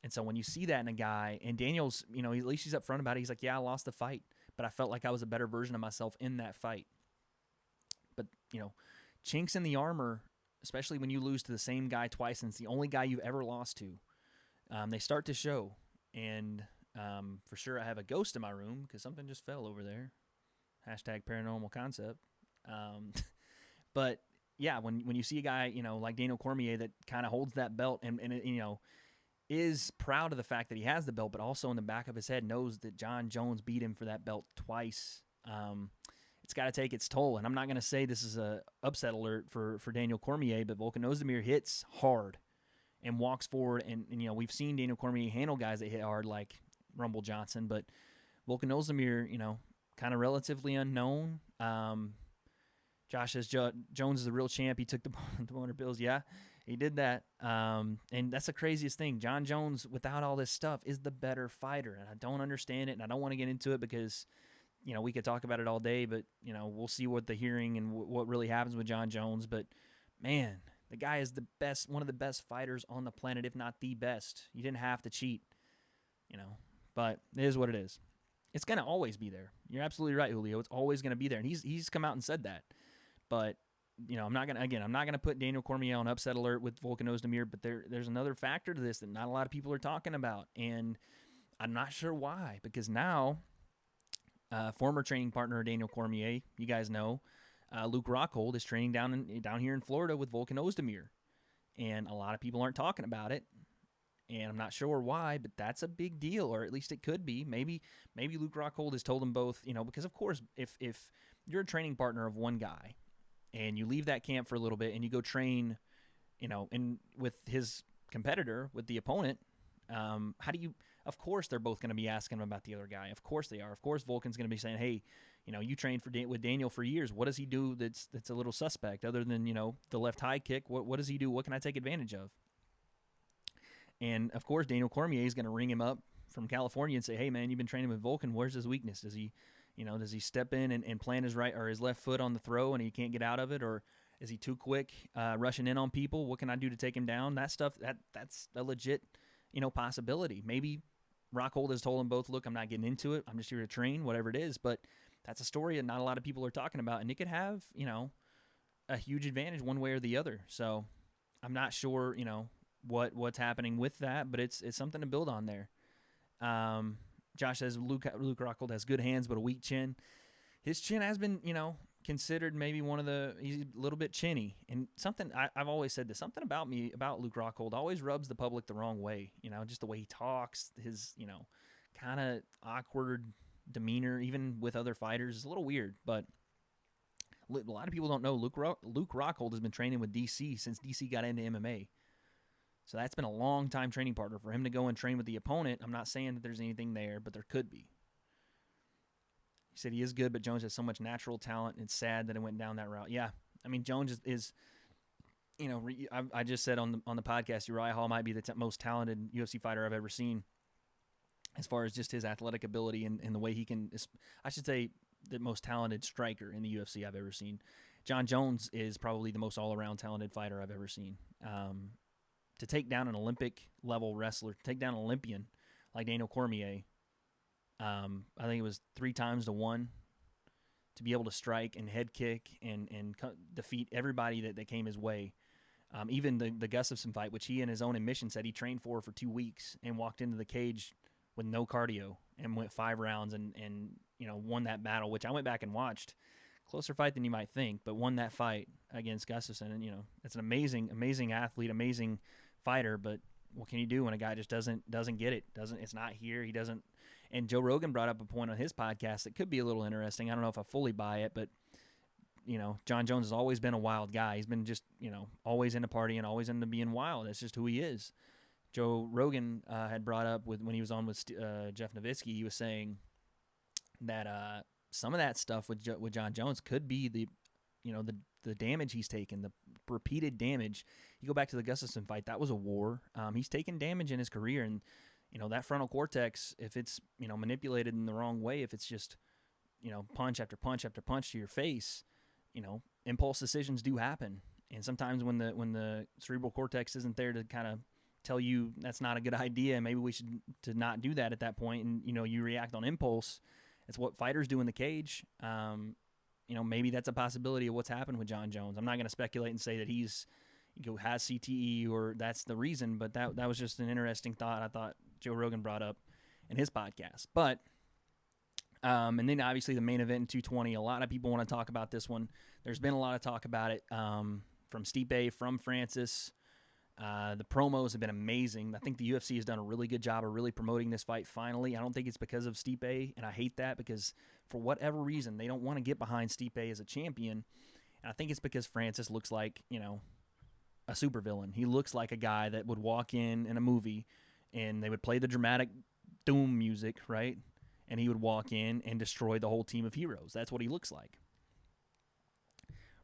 And so when you see that in a guy, and Daniel's, at least he's up front about it. He's like, yeah, I lost the fight, but I felt like I was a better version of myself in that fight. But, chinks in the armor, especially when you lose to the same guy twice and it's the only guy you've ever lost to, they start to show. And for sure I have a ghost in my room because something just fell over there. Hashtag paranormal concept. But, yeah, when you see a guy, like Daniel Cormier that kind of holds that belt and is proud of the fact that he has the belt, but also in the back of his head knows that John Jones beat him for that belt twice. It's got to take its toll. And I'm not going to say this is a upset alert for Daniel Cormier, but Volkan Ozdemir hits hard and walks forward. And we've seen Daniel Cormier handle guys that hit hard like Rumble Johnson, but Volkan Ozdemir, kind of relatively unknown. Josh says Jones is the real champ. He took the boner pills. Yeah. He did that, and that's the craziest thing. John Jones, without all this stuff, is the better fighter, and I don't understand it, and I don't want to get into it because, we could talk about it all day, but, we'll see what the hearing and what really happens with John Jones. But, man, the guy is the best, one of the best fighters on the planet, if not the best. You didn't have to cheat, but it is what it is. It's going to always be there. You're absolutely right, Julio. It's always going to be there, and he's come out and said that, but I'm not gonna put Daniel Cormier on upset alert with Volkan Ozdemir, but there's another factor to this that not a lot of people are talking about, and I'm not sure why. Because now, former training partner of Daniel Cormier, you guys know, Luke Rockhold is training down here in Florida with Volkan Ozdemir, and a lot of people aren't talking about it, and I'm not sure why, but that's a big deal, or at least it could be. Maybe Luke Rockhold has told them both, because of course, if you're a training partner of one guy, and you leave that camp for a little bit and you go train, with his competitor, with the opponent, How do you? Of course, they're both going to be asking him about the other guy. Of course they are. Of course, Volkan's going to be saying, "Hey, you trained with Daniel for years. What does he do that's a little suspect other than the left high kick? What does he do? What can I take advantage of?" And of course, Daniel Cormier is going to ring him up from California and say, "Hey, man, you've been training with Volkan. Where's his weakness? Does he step in and plant his right or his left foot on the throw and he can't get out of it, or is he too quick rushing in on people? What can I do to take him down?" That stuff that's a legit possibility. Maybe Rockhold has told them both, "Look, I'm not getting into it. I'm just here to train, whatever it is." But that's a story that not a lot of people are talking about, and it could have a huge advantage one way or the other. So I'm not sure what's happening with that, but it's something to build on there. Josh says Luke Rockhold has good hands but a weak chin. His chin has been considered maybe he's a little bit chinny, and something I've always said this, something about Luke Rockhold always rubs the public the wrong way. Just the way he talks, his kind of awkward demeanor, even with other fighters, is a little weird. But a lot of people don't know Luke Rockhold has been training with DC since DC got into MMA. So that's been a long time training partner for him to go and train with the opponent. I'm not saying that there's anything there, but there could be. He said he is good, but Jones has so much natural talent, and it's sad that it went down that route. Yeah, I mean, Jones is I just said on the podcast, Uriah Hall might be the most talented UFC fighter I've ever seen, as far as just his athletic ability and the way he can. I should say the most talented striker in the UFC I've ever seen. John Jones is probably the most all-around talented fighter I've ever seen. To take down an Olympic-level wrestler, to take down an Olympian like Daniel Cormier, I think it was 3-1, to be able to strike and head kick and defeat everybody that came his way. Even the Gustafsson fight, which he in his own admission said he trained for 2 weeks and walked into the cage with no cardio and went 5 rounds and won that battle, which I went back and watched. Closer fight than you might think, but won that fight against Gustafsson. And, it's an amazing athlete, amazing fighter, but what can you do when a guy just doesn't get it? It's not here. He doesn't. And Joe Rogan brought up a point on his podcast that could be a little interesting. I don't know if I fully buy it, but John Jones has always been a wild guy. He's been just always into partying, always into being wild. That's just who he is. Joe Rogan had brought up when he was on with Jeff Nowitzki. He was saying that some of that stuff with John Jones could be the damage he's taken, the repeated damage. You go back to the Gustafsson fight, that was a war. He's taken damage in his career, and that frontal cortex, if it's manipulated in the wrong way, if it's just punch after punch after punch to your face, impulse decisions do happen. And sometimes when the cerebral cortex isn't there to kind of tell you that's not a good idea, maybe we should to not do that at that point, and you react on impulse. It's what fighters do in the cage. Maybe that's a possibility of what's happened with John Jones. I'm not going to speculate and say that has CTE or that's the reason, but that was just an interesting thought I thought Joe Rogan brought up in his podcast. But and then obviously the main event in 220, a lot of people want to talk about this one. There's been a lot of talk about it from Stipe, from Francis. The promos have been amazing. I think the UFC has done a really good job of really promoting this fight finally. I don't think it's because of Stipe, and I hate that because for whatever reason, they don't want to get behind Stipe as a champion. And I think it's because Francis looks like, a supervillain. He looks like a guy that would walk in a movie and they would play the dramatic doom music, right? And he would walk in and destroy the whole team of heroes. That's what he looks like.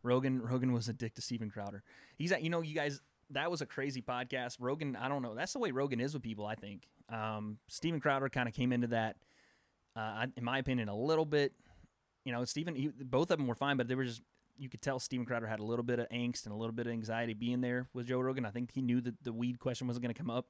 Rogan was a dick to Steven Crowder. He's at, you guys, that was a crazy podcast. Rogan, I don't know. That's the way Rogan is with people, I think. Steven Crowder kind of came into that, in my opinion, a little bit. Both of them were fine, but they were just, you could tell Steven Crowder had a little bit of angst and a little bit of anxiety being there with Joe Rogan. I think he knew that the weed question wasn't going to come up.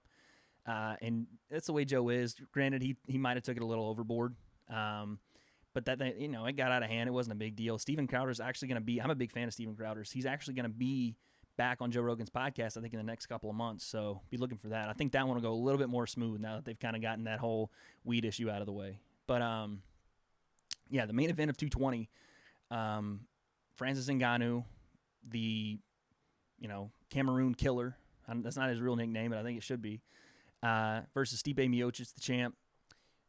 And that's the way Joe is. Granted, he might have took it a little overboard. But that, it got out of hand. It wasn't a big deal. Steven Crowder's actually going to be, I'm a big fan of Steven Crowder's. He's actually going to be back on Joe Rogan's podcast, I think, in the next couple of months. So be looking for that. I think that one will go a little bit more smooth now that they've kind of gotten that whole weed issue out of the way. But, yeah, the main event of 220, Francis Ngannou, the, Cameroon killer. That's not his real nickname, but I think it should be. Versus Stipe Miocic, the champ.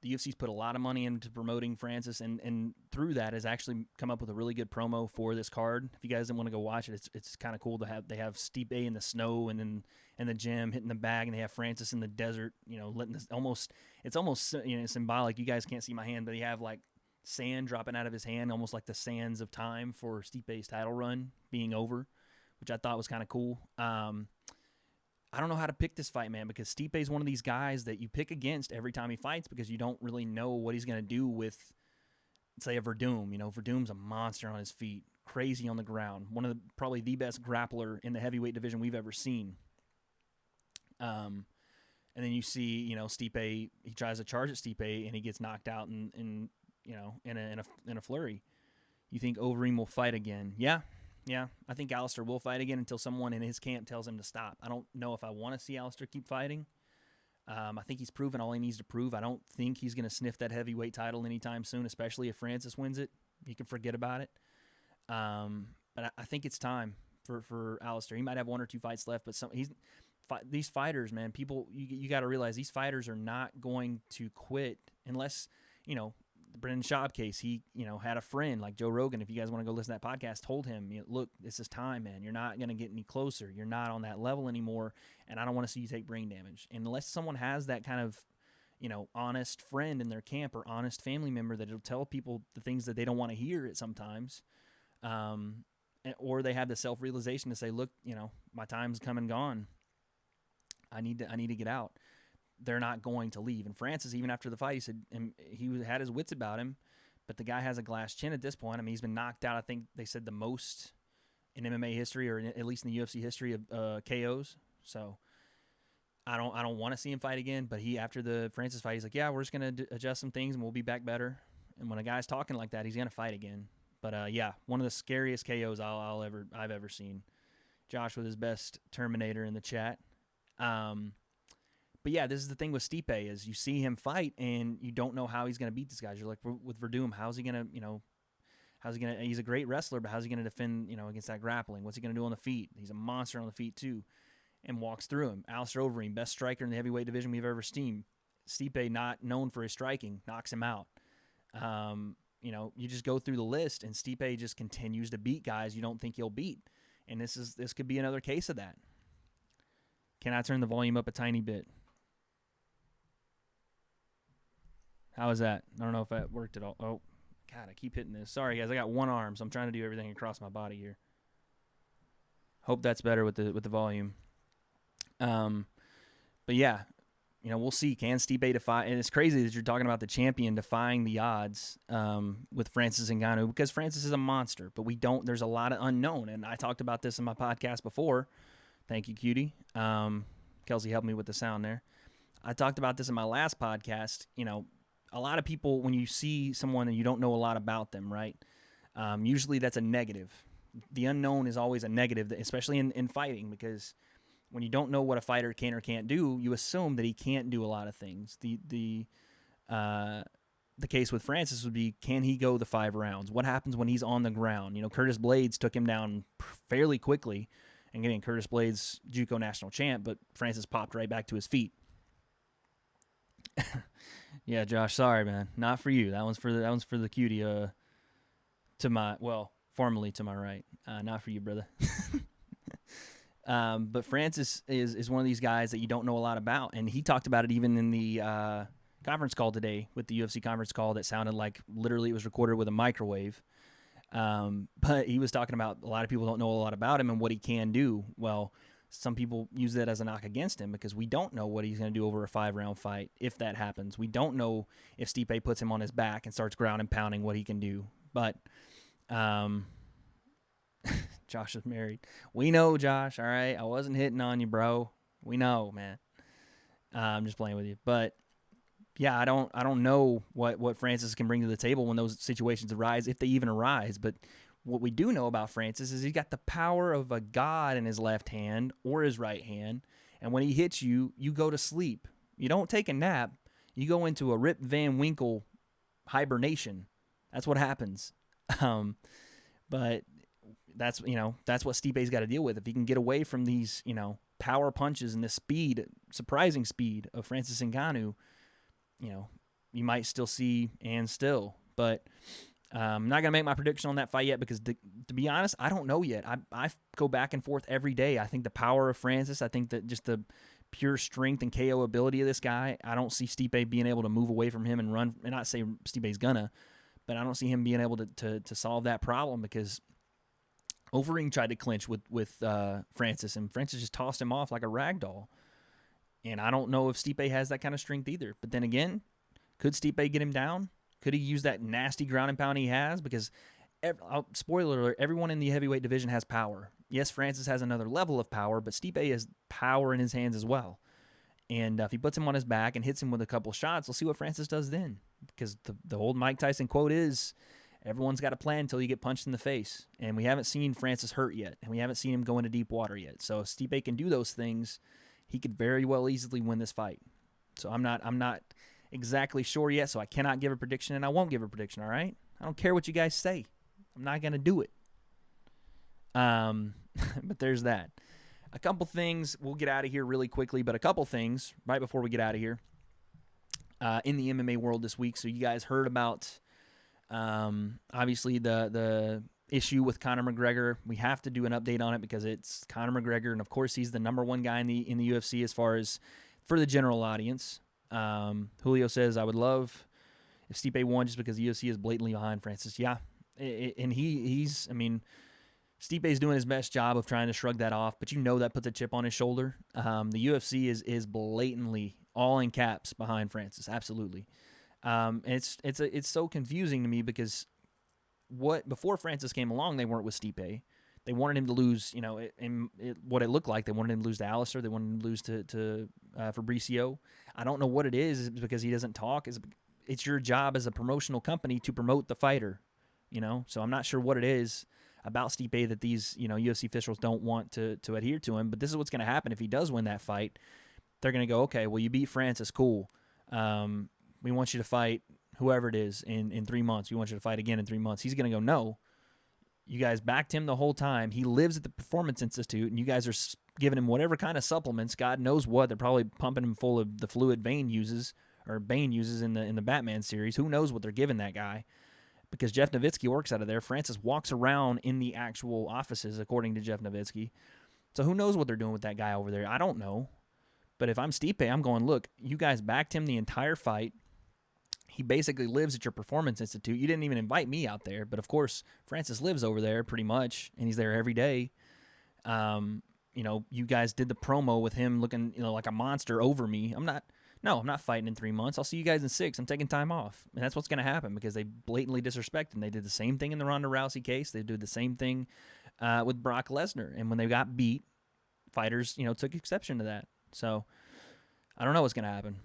The UFC's put a lot of money into promoting Francis, and through that has actually come up with a really good promo for this card. If you guys didn't want to go watch it, it's kind of cool to have. They have Stipe in the snow and then in the gym hitting the bag, and they have Francis in the desert. Letting this it's almost symbolic. You guys can't see my hand, but they have like sand dropping out of his hand, almost like the sands of time for Stipe's title run being over, which I thought was kind of cool. I don't know how to pick this fight, man, because Stipe is one of these guys that you pick against every time he fights because you don't really know what he's going to do with, say, a Verdum. Verdum's a monster on his feet, crazy on the ground, probably the best grappler in the heavyweight division we've ever seen. And then you see, Stipe, he tries to charge at Stipe and he gets knocked out in a flurry. You think Overeem will fight again? Yeah, I think Alistair will fight again until someone in his camp tells him to stop. I don't know if I want to see Alistair keep fighting. I think he's proven all he needs to prove. I don't think he's going to sniff that heavyweight title anytime soon, especially if Francis wins it. You can forget about it. But I think it's time for Alistair. He might have 1 or 2 fights left, but these fighters, man, you got to realize these fighters are not going to quit unless, the Brendan Schaub case, he, had a friend like Joe Rogan, if you guys want to go listen to that podcast, told him, look, this is time, man. You're not going to get any closer. You're not on that level anymore, and I don't want to see you take brain damage. And unless someone has that kind of, honest friend in their camp or honest family member that'll tell people the things that they don't want to hear at sometimes, or they have the self-realization to say, look, my time's come and gone. I need to get out. They're not going to leave. And Francis, even after the fight, he said he had his wits about him, but the guy has a glass chin at this point. I mean, he's been knocked out, I think they said the most in MMA history, or at least in the UFC history, of KOs. So I don't want to see him fight again, but after the Francis fight, he's like, yeah, we're just going to adjust some things and we'll be back better. And when a guy's talking like that, he's going to fight again. But yeah, one of the scariest KOs I've ever seen. Josh with his best Terminator in the chat. But yeah, this is the thing with Stipe is you see him fight and you don't know how he's going to beat these guys. You're like, with Verdum, how's he going to, he's a great wrestler, but how's he going to defend, against that grappling? What's he going to do on the feet? He's a monster on the feet too, and walks through him. Alistair Overeem, best striker in the heavyweight division we've ever seen. Stipe, not known for his striking, knocks him out. You just go through the list and Stipe just continues to beat guys you don't think he'll beat. And this could be another case of that. Can I turn the volume up a tiny bit? How is that? I don't know if that worked at all. Oh, God, I keep hitting this. Sorry, guys. I got one arm, so I'm trying to do everything across my body here. Hope that's better with the volume. But yeah, we'll see. Can Stipe defy? And it's crazy that you're talking about the champion defying the odds with Francis Ngannou, because Francis is a monster, but there's a lot of unknown. And I talked about this in my podcast before. Thank you, cutie. Kelsey helped me with the sound there. I talked about this in my last podcast. A lot of people, when you see someone and you don't know a lot about them, right? Usually that's a negative. The unknown is always a negative, especially in fighting, because when you don't know what a fighter can or can't do, you assume that he can't do a lot of things. The case with Francis would be, can he go the 5 rounds? What happens when he's on the ground? Curtis Blaydes took him down fairly quickly, and getting Curtis Blaydes JUCO national champ, but Francis popped right back to his feet. Yeah, Josh, sorry, man. Not for you. That one's for the cutie formerly to my right. Not for you, brother. But Francis is one of these guys that you don't know a lot about, and he talked about it even in the conference call today, with the UFC conference call that sounded like literally it was recorded with a microwave. But he was talking about a lot of people don't know a lot about him and what he can do. Well, some people use that as a knock against him because we don't know what he's going to do over a 5-round fight if that happens. We don't know if Stipe puts him on his back and starts ground and pounding what he can do. But Josh is married. We know, Josh, all right? I wasn't hitting on you, bro. We know, man. I'm just playing with you. But yeah, I don't know what Francis can bring to the table when those situations arise, if they even arise. But what we do know about Francis is he's got the power of a god in his left hand or his right hand, and when he hits you, you go to sleep. You don't take a nap. You go into a Rip Van Winkle hibernation. That's what happens. But that's what Stipe's got to deal with. If he can get away from these, power punches and this speed, surprising speed of Francis Ngannou, you might still see and still. But I'm not going to make my prediction on that fight yet because, to be honest, I don't know yet. I go back and forth every day. I think the power of Francis, I think that just the pure strength and KO ability of this guy, I don't see Stipe being able to move away from him and run. And not say Stipe's gonna, but I don't see him being able to solve that problem because Overeem tried to clinch with Francis, and Francis just tossed him off like a rag doll. And I don't know if Stipe has that kind of strength either. But then again, could Stipe get him down? Could he use that nasty ground and pound he has? Because, spoiler alert, everyone in the heavyweight division has power. Yes, Francis has another level of power, but Stipe has power in his hands as well. And if he puts him on his back and hits him with a couple shots, we'll see what Francis does then. Because the old Mike Tyson quote is, everyone's got a plan until you get punched in the face. And we haven't seen Francis hurt yet, and we haven't seen him go into deep water yet. So if Stipe can do those things, he could very well easily win this fight. So I'm not exactly sure yet, so I cannot give a prediction, and I won't give a prediction, all right? I don't care what you guys say. I'm not going to do it. But there's that. A couple things. We'll get out of here really quickly, but a couple things right before we get out of here in the MMA world this week. So you guys heard about, obviously, the issue with Conor McGregor. We have to do an update on it because it's Conor McGregor, and of course he's the number one guy in the UFC as far as for the general audience. Julio says, I would love if Stipe won just because the UFC is blatantly behind Francis. Yeah, and he's, I mean, Stipe's doing his best job of trying to shrug that off, but you know that puts a chip on his shoulder. The UFC is blatantly, all in caps, behind Francis, absolutely. And it's so confusing to me because before Francis came along, they weren't with Stipe. They wanted him to lose, what it looked like. They wanted him to lose to Alistair. They wanted him to lose to Fabricio. I don't know what it is. It's because he doesn't talk. It's your job as a promotional company to promote the fighter, So I'm not sure what it is about Stipe that these, UFC officials don't want to adhere to him. But this is what's going to happen if he does win that fight. They're going to go, okay, well, you beat Francis, cool. We want you to fight whoever it is in 3 months. We want you to fight again in 3 months. He's going to go, no. You guys backed him the whole time. He lives at the Performance Institute, and you guys are giving him whatever kind of supplements. God knows what. They're probably pumping him full of the fluid Bane uses in the Batman series. Who knows what they're giving that guy? Because Jeff Nowitzki works out of there. Francis walks around in the actual offices, according to Jeff Nowitzki. So who knows what they're doing with that guy over there? I don't know. But if I'm Stipe, I'm going, look, you guys backed him the entire fight. He basically lives at your Performance Institute. You didn't even invite me out there. But, of course, Francis lives over there pretty much, and he's there every day. You guys did the promo with him looking, like a monster over me. I'm not fighting in 3 months. I'll see you guys in 6. I'm taking time off. And that's what's going to happen because they blatantly disrespect him. They did the same thing in the Ronda Rousey case. They did the same thing with Brock Lesnar. And when they got beat, fighters, took exception to that. So I don't know what's going to happen.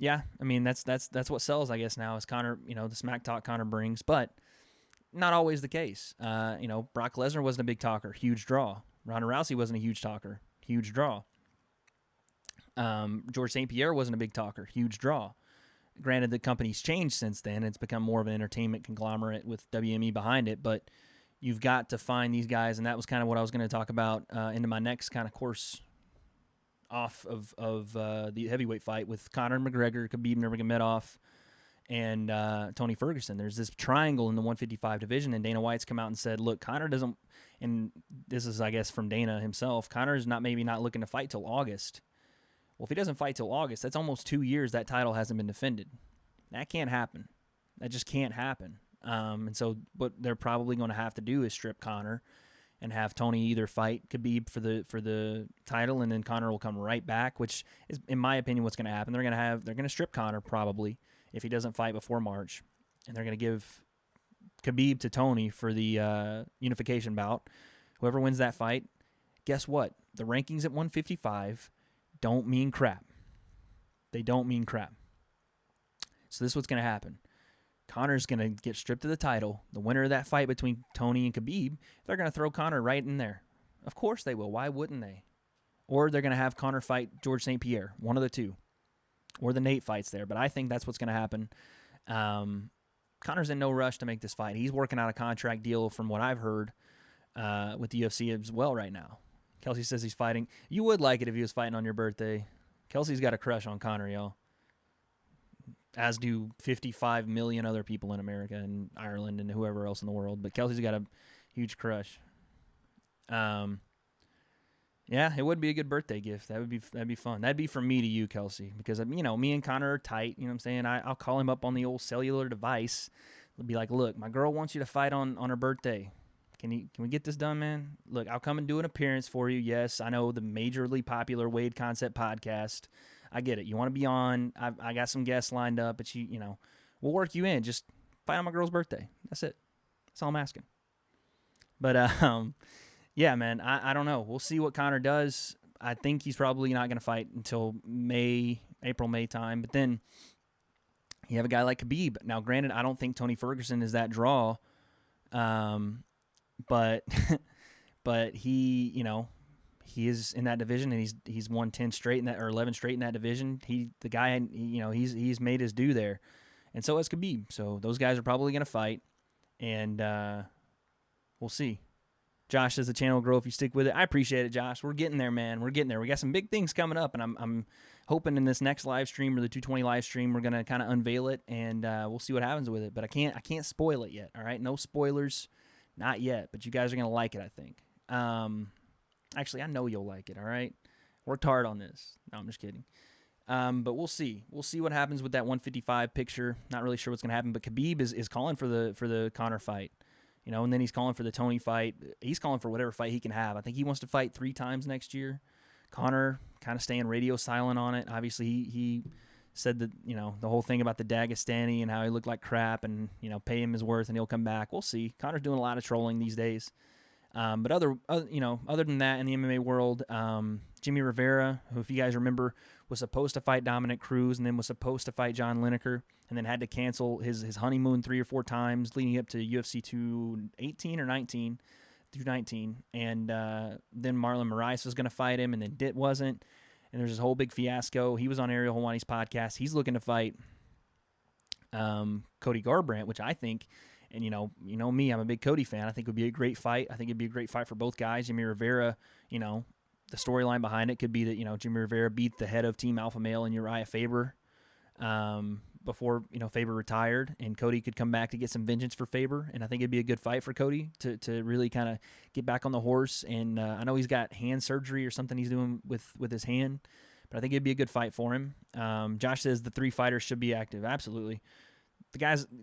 Yeah, I mean, that's what sells, I guess, now is Conor, the smack talk Conor brings. But not always the case. Brock Lesnar wasn't a big talker. Huge draw. Ronda Rousey wasn't a huge talker. Huge draw. George St. Pierre wasn't a big talker. Huge draw. Granted, the company's changed since then. It's become more of an entertainment conglomerate with WME behind it. But you've got to find these guys, and that was kind of what I was going to talk about into my next kind of course off of the heavyweight fight with Conor McGregor, Khabib Nurmagomedov, and Tony Ferguson. There's this triangle in the 155 division, and Dana White's come out and said, look, Conor doesn't, and this is, I guess, from Dana himself, Conor's maybe not looking to fight till August. Well, if he doesn't fight till August, that's almost 2 years that title hasn't been defended. That can't happen. That just can't happen. And so what they're probably going to have to do is strip Conor and have Tony either fight Khabib for the title, and then Conor will come right back, which is, in my opinion, what's going to happen. They're going to strip Conor probably if he doesn't fight before March, and they're going to give Khabib to Tony for the unification bout. Whoever wins that fight, guess what? The rankings at 155 don't mean crap. They don't mean crap. So this is what's going to happen. Conor's going to get stripped of the title. The winner of that fight between Tony and Khabib, they're going to throw Conor right in there. Of course they will. Why wouldn't they? Or they're going to have Conor fight George St. Pierre, one of the two. Or the Nate fights there. But I think that's what's going to happen. Conor's in no rush to make this fight. He's working out a contract deal, from what I've heard, with the UFC as well right now. Kelsey says he's fighting. You would like it if he was fighting on your birthday. Kelsey's got a crush on Conor, y'all. as do 55 million other people in America and Ireland and whoever else in the world. But Kelsey's got a huge crush. Yeah, it would be a good birthday gift. That'd be fun. That'd be from me to you, Kelsey, because me and Connor are tight. You know what I'm saying? I'll call him up on the old cellular device. It'll be like, look, my girl wants you to fight on her birthday. Can we get this done, man? Look, I'll come and do an appearance for you. Yes, I know the majorly popular W.A.D.E Concept podcast. I get it. You want to be on? I got some guests lined up, but we'll work you in. Just fight on my girl's birthday. That's it. That's all I'm asking. But yeah, man, I don't know. We'll see what Connor does. I think he's probably not going to fight until April, May time. But then you have a guy like Khabib. Now, granted, I don't think Tony Ferguson is that draw. But he, he is in that division, and he's won 10 straight in that, or 11 straight in that division. He's made his due there, and so has Khabib. So those guys are probably going to fight, and we'll see. Josh says the channel will grow if you stick with it. I appreciate it, Josh. We're getting there, man. We're getting there. We got some big things coming up, and I'm hoping in this next live stream or the 220 live stream we're gonna kind of unveil it, and we'll see what happens with it. But I can't spoil it yet. All right, no spoilers, not yet. But you guys are gonna like it, I think. Actually, I know you'll like it. All right, worked hard on this. No, I'm just kidding. But we'll see. We'll see what happens with that 155 picture. Not really sure what's gonna happen. But Khabib is calling for the Conor fight. And then he's calling for the Tony fight. He's calling for whatever fight he can have. I think he wants to fight 3 times next year. Connor kind of staying radio silent on it. Obviously, he said that, the whole thing about the Dagestani and how he looked like crap and, pay him his worth and he'll come back. We'll see. Connor's doing a lot of trolling these days. But other than that in the MMA world, Jimmy Rivera, who, if you guys remember, was supposed to fight Dominic Cruz and then was supposed to fight John Lineker and then had to cancel his honeymoon 3 or 4 times leading up to UFC 218 or 19 through 19. And then Marlon Moraes was going to fight him and then wasn't. And there's this whole big fiasco. He was on Ariel Helwani's podcast. He's looking to fight Cody Garbrandt, which I think, and you know me, I'm a big Cody fan. I think it would be a great fight. I think it'd be a great fight for both guys. Jimmy Rivera, the storyline behind it could be that, Jimmy Rivera beat the head of Team Alpha Male and Uriah Faber before, Faber retired, and Cody could come back to get some vengeance for Faber. And I think it'd be a good fight for Cody to really kind of get back on the horse. And I know he's got hand surgery or something he's doing with his hand, but I think it'd be a good fight for him. Josh says the 3 fighters should be active. Absolutely.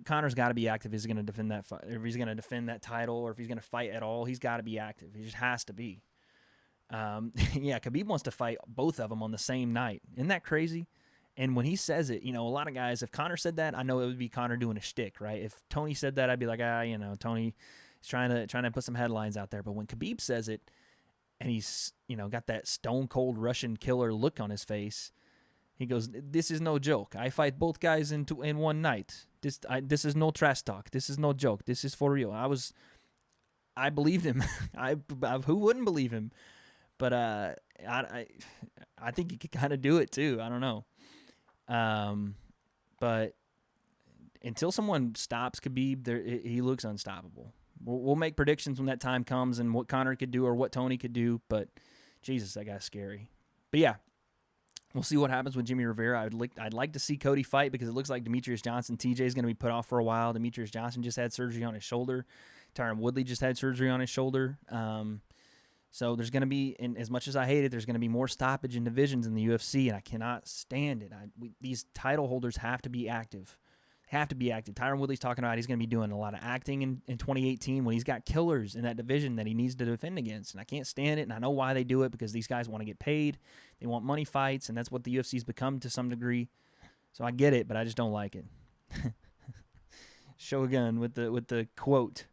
Connor's got to be active if he's going to defend that fight, if he's going to defend that title, or if he's going to fight at all. He's got to be active. He just has to be. Yeah, Khabib wants to fight both of them on the same night. Isn't that crazy? And when he says it, a lot of guys, if Conor said that, I know it would be Conor doing a shtick, right? If Tony said that, I'd be like, Tony is trying to put some headlines out there. But when Khabib says it, and he's, got that stone cold Russian killer look on his face, he goes, "This is no joke. I fight both guys in one night. This is no trash talk. This is no joke. This is for real." I believed him. Who wouldn't believe him? But I think he could kind of do it too. I don't know. But until someone stops Khabib, he looks unstoppable. We'll make predictions when that time comes and what Conor could do or what Tony could do. But Jesus, that guy's scary. But yeah, we'll see what happens with Jimmy Rivera. I'd like to see Cody fight because it looks like Demetrius Johnson, TJ, is going to be put off for a while. Demetrius Johnson just had surgery on his shoulder. Tyron Woodley just had surgery on his shoulder. So there's going to be, and as much as I hate it, there's going to be more stoppage in divisions in the UFC, and I cannot stand it. These title holders have to be active. Tyron Woodley's talking about he's going to be doing a lot of acting in 2018 when he's got killers in that division that he needs to defend against, and I can't stand it, and I know why they do it, because these guys want to get paid. They want money fights, and that's what the UFC's become to some degree. So I get it, but I just don't like it. Shogun with the quote,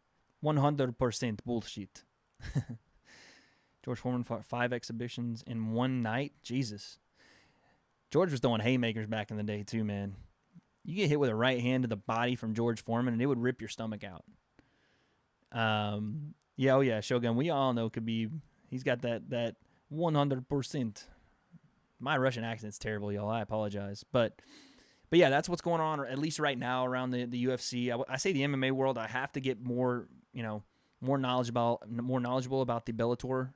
100% bullshit. George Foreman fought 5 exhibitions in one night. Jesus. George was throwing haymakers back in the day too, man. You get hit with a right hand to the body from George Foreman, and it would rip your stomach out. Yeah, Shogun. We all know Khabib. He's got that 100%. My Russian accent's terrible, y'all. I apologize. But yeah, that's what's going on, or at least right now, around the UFC. I say the MMA world, I have to get more knowledgeable about the Bellator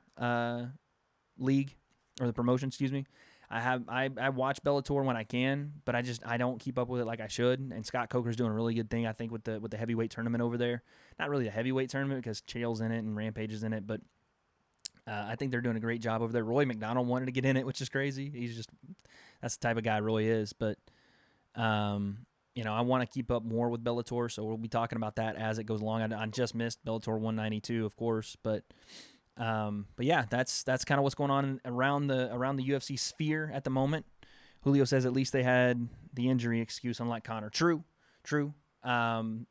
league, or the promotion, excuse me. I watch Bellator when I can, but I don't keep up with it like I should. And Scott Coker's doing a really good thing, I think, with the heavyweight tournament over there. Not really a heavyweight tournament because Chael's in it and Rampage is in it, but I think they're doing a great job over there. Roy McDonald wanted to get in it, which is crazy. That's the type of guy Roy is. But I want to keep up more with Bellator, so we'll be talking about that as it goes along. I just missed Bellator 192, of course, but yeah, that's kind of what's going on around the UFC sphere at the moment. Julio says at least they had the injury excuse, unlike Conor. True. Tyron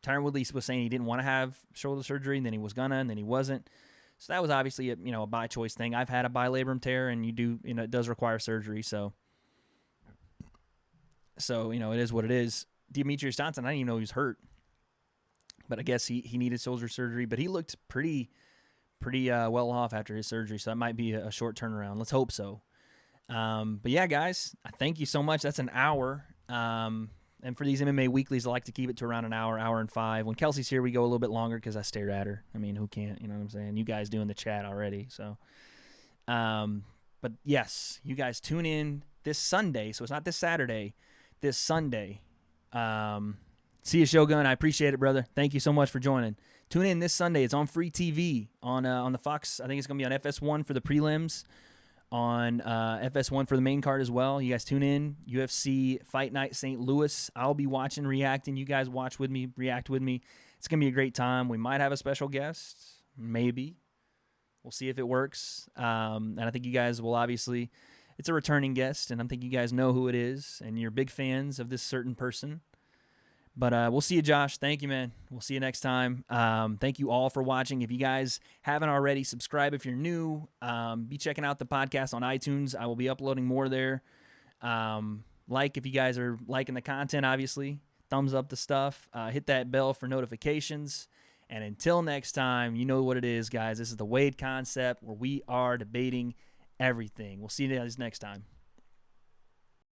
Woodley was saying he didn't want to have shoulder surgery, and then he was gonna, and then he wasn't. So that was obviously a by choice thing. I've had a bilabrum tear, and it does require surgery. So it is what it is. Demetrius Johnson, I didn't even know he was hurt, but I guess he needed shoulder surgery. But he looked pretty well off after his surgery, so that might be a short turnaround. Let's hope so. But yeah, guys, thank you so much. That's an hour. And for these MMA weeklies, I like to keep it to around an hour, hour and 5. When Kelsey's here, we go a little bit longer because I stared at her. I mean, who can't? You know what I'm saying? You guys doing the chat already. So, but yes, you guys tune in this Sunday. So it's not this Saturday, this Sunday. See you, Shogun. I appreciate it, brother. Thank you so much for joining. Tune in this Sunday. It's on free TV on the Fox. I think it's going to be on FS1 for the prelims, on FS1 for the main card as well. You guys tune in. UFC Fight Night St. Louis. I'll be watching, reacting. You guys watch with me, react with me. It's going to be a great time. We might have a special guest. Maybe. We'll see if it works. And I think you guys will obviously, it's a returning guest, and I think you guys know who it is, and you're big fans of this certain person. But we'll see you, Josh. Thank you, man. We'll see you next time. Thank you all for watching. If you guys haven't already, subscribe if you're new. Be checking out the podcast on iTunes. I will be uploading more there. Like if you guys are liking the content, obviously. Thumbs up the stuff. Hit that bell for notifications. And until next time, you know what it is, guys. This is the W.A.D.E concept where we are debating everything. We'll see you guys next time.